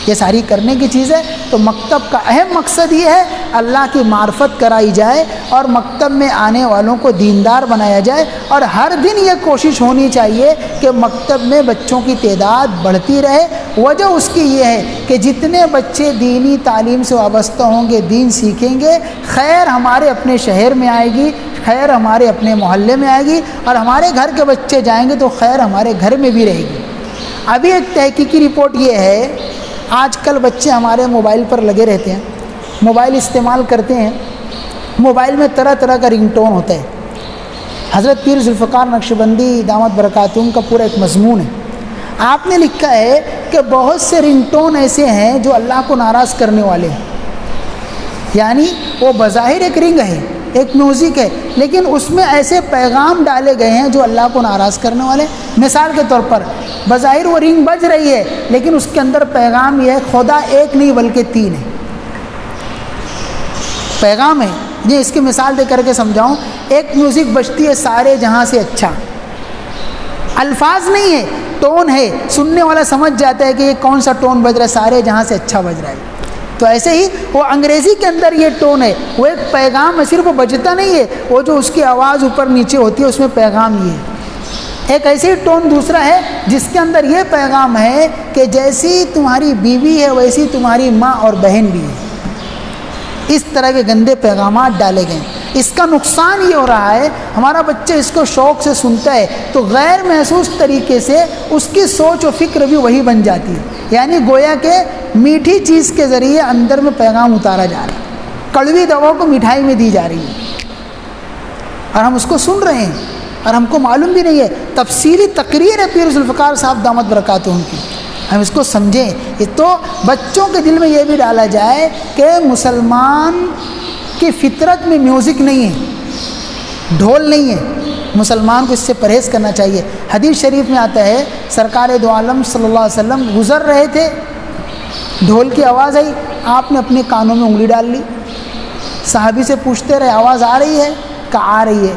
یہ ساری کرنے کی چیز ہے۔ تو مکتب کا اہم مقصد یہ ہے اللہ کی معرفت کرائی جائے اور مکتب میں آنے والوں کو دیندار بنایا جائے، اور ہر دن یہ کوشش ہونی چاہیے کہ مکتب میں بچوں کی تعداد بڑھتی رہے۔ وجہ اس کی یہ ہے کہ جتنے بچے دینی تعلیم سے وابستہ ہوں گے، دین سیکھیں گے، خیر ہمارے اپنے شہر میں آئے گی، خیر ہمارے اپنے محلے میں آئے گی، اور ہمارے گھر کے بچے جائیں گے تو خیر ہمارے گھر میں بھی رہے گی۔ ابھی ایک تحقیقی رپورٹ یہ ہے، آج کل بچے ہمارے موبائل پر لگے رہتے ہیں، موبائل استعمال کرتے ہیں، موبائل میں طرح طرح کا رنگ ٹون ہوتا ہے۔ حضرت پیر ذوالفقار نقشبندی دامت برکاتہم کا پورا ایک مضمون ہے۔ آپ نے لکھا ہے کہ بہت سے رنگ ٹون ایسے ہیں جو اللہ کو ناراض کرنے والے ہیں، یعنی وہ بظاہر ایک رنگ ہے، ایک میوزک ہے، لیکن اس میں ایسے پیغام ڈالے گئے ہیں جو اللہ کو ناراض کرنے والے ہیں۔ مثال کے طور پر بظاہر وہ رنگ بج رہی ہے، لیکن اس کے اندر پیغام یہ ہے خدا ایک نہیں بلکہ 3 ہے، پیغام ہے۔ یہ اس کی مثال دے کر کے سمجھاؤں، ایک میوزک بجتی ہے سارے جہاں سے اچھا، الفاظ نہیں ہے، ٹون ہے، سننے والا سمجھ جاتا ہے کہ یہ کون سا ٹون بج رہا ہے، سارے جہاں سے اچھا بج رہا ہے۔ تو ایسے ہی وہ انگریزی کے اندر یہ ٹون ہے، وہ ایک پیغام ہے، صرف وہ بجتا نہیں ہے، وہ جو اس کی آواز اوپر نیچے ہوتی ہے اس میں پیغام یہ ہے۔ ایک ایسی ٹون دوسرا ہے جس کے اندر یہ پیغام ہے کہ جیسی تمہاری بیوی ہے ویسی تمہاری ماں اور بہن بھی ہے۔ اس طرح کے گندے پیغامات ڈالے گئے۔ اس کا نقصان یہ ہو رہا ہے، ہمارا بچہ اس کو شوق سے سنتا ہے تو غیر محسوس طریقے سے اس کی سوچ و فکر بھی وہی بن جاتی ہے، یعنی گویا کہ میٹھی چیز کے ذریعے اندر میں پیغام اتارا جا رہا ہے، کڑوی دوا کو مٹھائی میں دی جا رہی ہے، اور ہم اس کو سن رہے ہیں اور ہم کو معلوم بھی نہیں ہے۔ تفصیلی تقریر ہے پیر ذوالفقار صاحب دامت برکاتہم کی، ہم اس کو سمجھیں۔ یہ تو بچوں کے دل میں یہ بھی ڈالا جائے کہ مسلمان کی فطرت میں میوزک نہیں ہے، ڈھول نہیں ہے، مسلمان کو اس سے پرہیز کرنا چاہیے۔ حدیث شریف میں آتا ہے سرکار دو عالم صلی اللہ علیہ وسلم گزر رہے تھے، ڈھول کی آواز آئی، آپ نے اپنے کانوں میں انگلی ڈال لی، صحابی سے پوچھتے رہے آواز آ رہی ہے؟ کہا آ رہی ہے،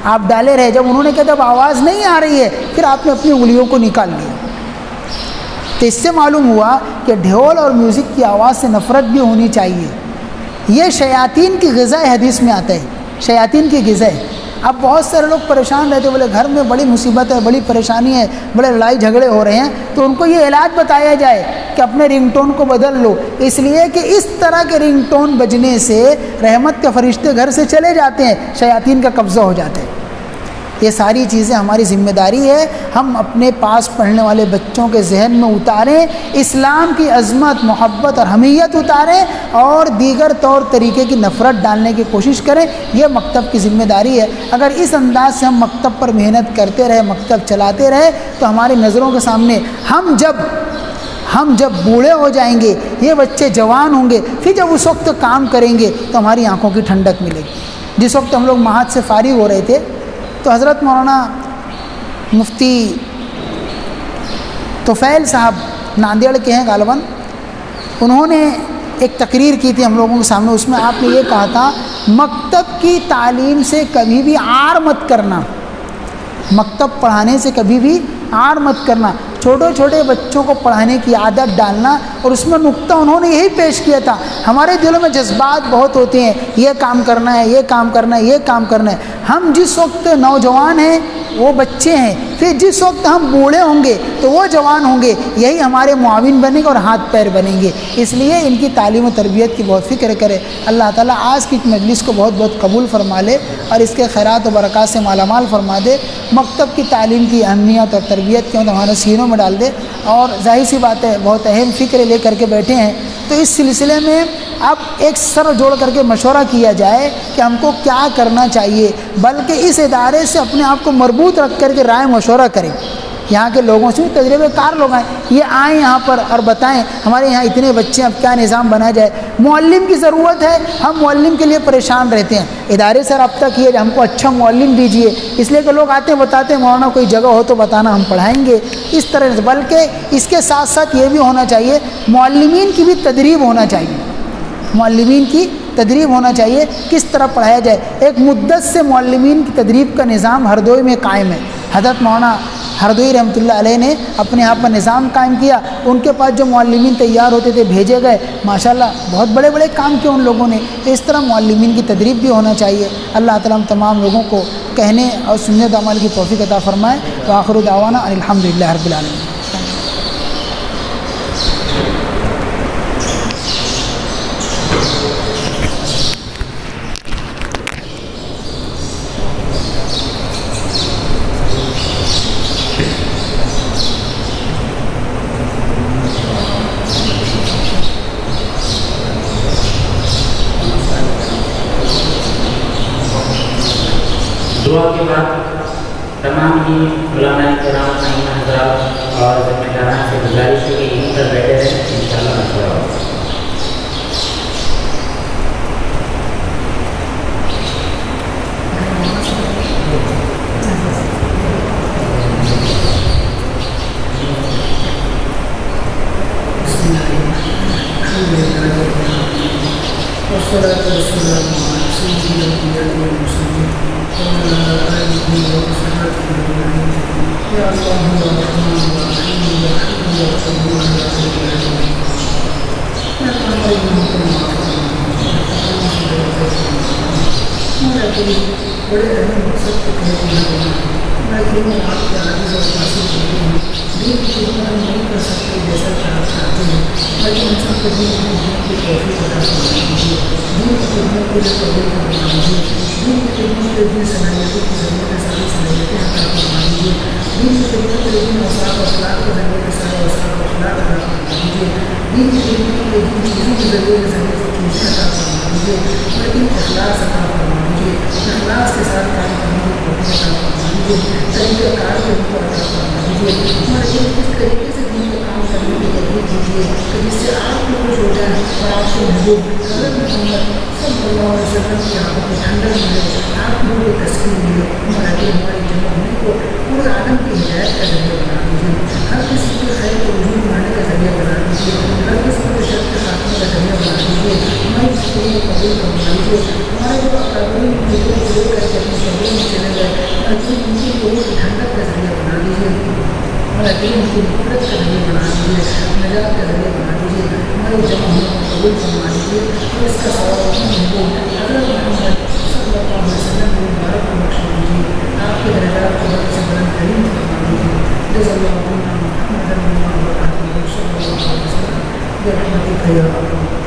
آپ ڈالے رہے، جب انہوں نے کہا جب آواز نہیں آ رہی ہے پھر آپ نے اپنی انگلیوں کو نکال لیا۔ تو اس سے معلوم ہوا کہ ڈھول اور میوزک کی آواز سے نفرت بھی ہونی چاہیے، یہ شیاطین کی غذا حدیث میں آتا ہے، شیاطین کی غذا ہے۔ اب بہت سارے لوگ پریشان رہتے، بولے گھر میں بڑی مصیبت ہے، بڑی پریشانی ہے، بڑے لڑائی جھگڑے ہو رہے ہیں، تو ان کو یہ علاج بتایا جائے کہ اپنے رنگ ٹون کو بدل لو، اس لیے کہ اس طرح کے رنگ ٹون بجنے سے رحمت کے فرشتے گھر سے چلے جاتے ہیں، شیاطین کا قبضہ ہو جاتا ہے۔ یہ ساری چیزیں ہماری ذمہ داری ہے، ہم اپنے پاس پڑھنے والے بچوں کے ذہن میں اتاریں، اسلام کی عظمت، محبت اور حمیت اتاریں، اور دیگر طور طریقے کی نفرت ڈالنے کی کوشش کریں۔ یہ مکتب کی ذمہ داری ہے۔ اگر اس انداز سے ہم مکتب پر محنت کرتے رہے، مکتب چلاتے رہے، تو ہماری نظروں کے سامنے ہم جب بوڑھے ہو جائیں گے، یہ بچے جوان ہوں گے، پھر جب اس وقت کام کریں گے تو ہماری آنکھوں کی ٹھنڈک ملے گی۔ جس وقت ہم لوگ معہد سے فارغ ہو رہے تھے تو حضرت مولانا مفتی طفیل صاحب ناندیڑ کے ہیں غالباً، انہوں نے ایک تقریر کی تھی ہم لوگوں کے سامنے، اس میں آپ نے یہ کہا تھا مکتب کی تعلیم سے کبھی بھی عار مت کرنا، مکتب پڑھانے سے کبھی بھی عار مت کرنا، چھوٹے چھوٹے بچوں کو پڑھانے کی عادت ڈالنا اور اس میں نقطہ انہوں نے یہی پیش کیا تھا، ہمارے دلوں میں جذبات بہت ہوتے ہیں، یہ کام کرنا ہے، یہ کام کرنا ہے، یہ کام کرنا ہے۔ ہم جس وقت نوجوان ہیں وہ بچے ہیں، پھر جس وقت ہم بوڑھے ہوں گے تو وہ جوان ہوں گے، یہی ہمارے معاون بنے گے اور ہاتھ پیر بنیں گے۔ اس لیے ان کی تعلیم و تربیت کی بہت فکر کرے۔ اللہ تعالیٰ آج کی مجلس کو بہت بہت قبول فرما لے اور اس کے خیرات و برکات سے مالا مال فرما دے۔ مکتب کی تعلیم کی اہمیت اور تربیت کے ہمارے سینوں میں ڈال دے۔ اور ظاہر سی بات ہے بہت اہم فکر لے کر کے بیٹھے ہیں، تو اس سلسلے میں اب ایک سر جوڑ کر کے مشورہ کیا جائے کہ ہم کو کیا کرنا چاہیے، بلکہ اس ادارے سے اپنے آپ کو مربوط رکھ کر کے رائے مشورہ کریں۔ یہاں کے لوگوں سے تجربے کار لوگ ہیں، یہ آئیں یہاں پر اور بتائیں ہمارے یہاں اتنے بچے ہیں، اب کیا نظام بنایا جائے۔ معلم کی ضرورت ہے، ہم معلم کے لیے پریشان رہتے ہیں، ادارے سے رابطہ کیے ہم کو اچھا معلم دیجیے، اس لیے کہ لوگ آتے ہیں بتاتے ہیں مولانا کوئی جگہ ہو تو بتانا، ہم پڑھائیں گے اس طرح سے۔ بلکہ اس کے ساتھ ساتھ یہ بھی ہونا چاہیے معلمین کی بھی تدریب ہونا چاہیے، معلمین کی تدریب ہونا چاہیے، کس طرح پڑھایا جائے۔ ایک مدت سے معلمین کی تدریب کا نظام ہردوئی میں قائم ہے، حضرت مولانا ہردوئی رحمۃ اللہ علیہ نے اپنے یہاں پر نظام قائم کیا، ان کے پاس جو معلمین تیار ہوتے تھے بھیجے گئے، ماشاءاللہ بہت بڑے بڑے کام کیے ان لوگوں نے۔ تو اس طرح معلمین کی تدریب بھی ہونا چاہیے۔ اللہ تعالیٰ ہم تمام لوگوں کو کہنے اور سنت عمل کی توفیق عطا فرمائے۔ وآخر دعوانا ان الحمد للہ رب العالمین۔ دعا کے بعد تمام ہی علماء کرام ائمہ حضرات اور ذمہ داران سے گزارش ہے کہ یہیں پر بیٹھے رہیں، انشاءاللہ مشورہ ہوگا۔ بڑے اہم مقصد کو کہہ دیا گیا، میں کہوں آپ کے عاجز اور قاصر ہوتے ہیں، دین کی خدمت ہم نہیں کر سکتے جیسا کہ آپ چاہتے ہیں، لیکن انسان کو دین کی توفیق عطا فرما دیجیے، دین کی خدمت کے لیے قبول فرما دیجیے، دین کی خدمت کے لیے صلاحیتوں کی ضرورت ہے، ساری صلاحیتیں عطا فرما دیجیے، دین کی خدمت کے لیے اوصاف اخلاق کی ضرورت ہے، سارے اوصاف اخلاق عطا فرما دیجیے، دین کی خدمت کے لیے جن چیزوں کی ضرورت ہے ساری چیزیں عطا فرما دیجیے، لیکن اخلاص عطا فرما دیجیے، اخلاص کے ساتھ کام کرنے کی توفیق عطا فرما دیجیے، طریقہ کار کو ان کو عطا فرما دیجیے، ہمارے دین کس طریقے سے دین کا کام کرنے کی توفیق دیجیے کہ جس سے آپ کو خوش ہو جائے اور آپ کے محبوب حضرت محمد صلی اللہ علیہ وسلم کی آنکھوں کو ٹھنڈک ملے، آپ کو وہ تسکین ملے۔ ہمارے ہماری جمع ہونے کو پورے عالم کی ہدایت کا ذریعہ بنا دیجیے، ہر کسی کے خیر کو وجود بنانے کا ذریعہ بنا دیجیے، ہر کسی کو شر کے خاتمے کا ذریعہ بنا دیجیے، ہماری زندگی کو قبول فرما دیجیے۔ ہمارے جو اکابرین بزرگوں کو لے کر کے اپنے شہروں میں چلے گئے، ہر چیز ان کی قبول کی ٹھنڈک کا ذریعہ بنا دیجیے، ہمارا دین ان کی مفرت کا ذریعہ بنا دیجیے، نجات کا ذریعہ بنا دیجیے، ہمارے جمع ہونے کو قبول فرما دیجیے، اور اس کا ثواب اپنے محبوب حضرت محمد صلی اللہ علیہ وسلم کے مبارک کو بخش دیجیے، آپ کے درجات کو بڑے سے بلند ترین فرما دیجیے۔ جزا اللہ محمد صلی اللہ علیہ وسلم برحمتک یا ارحم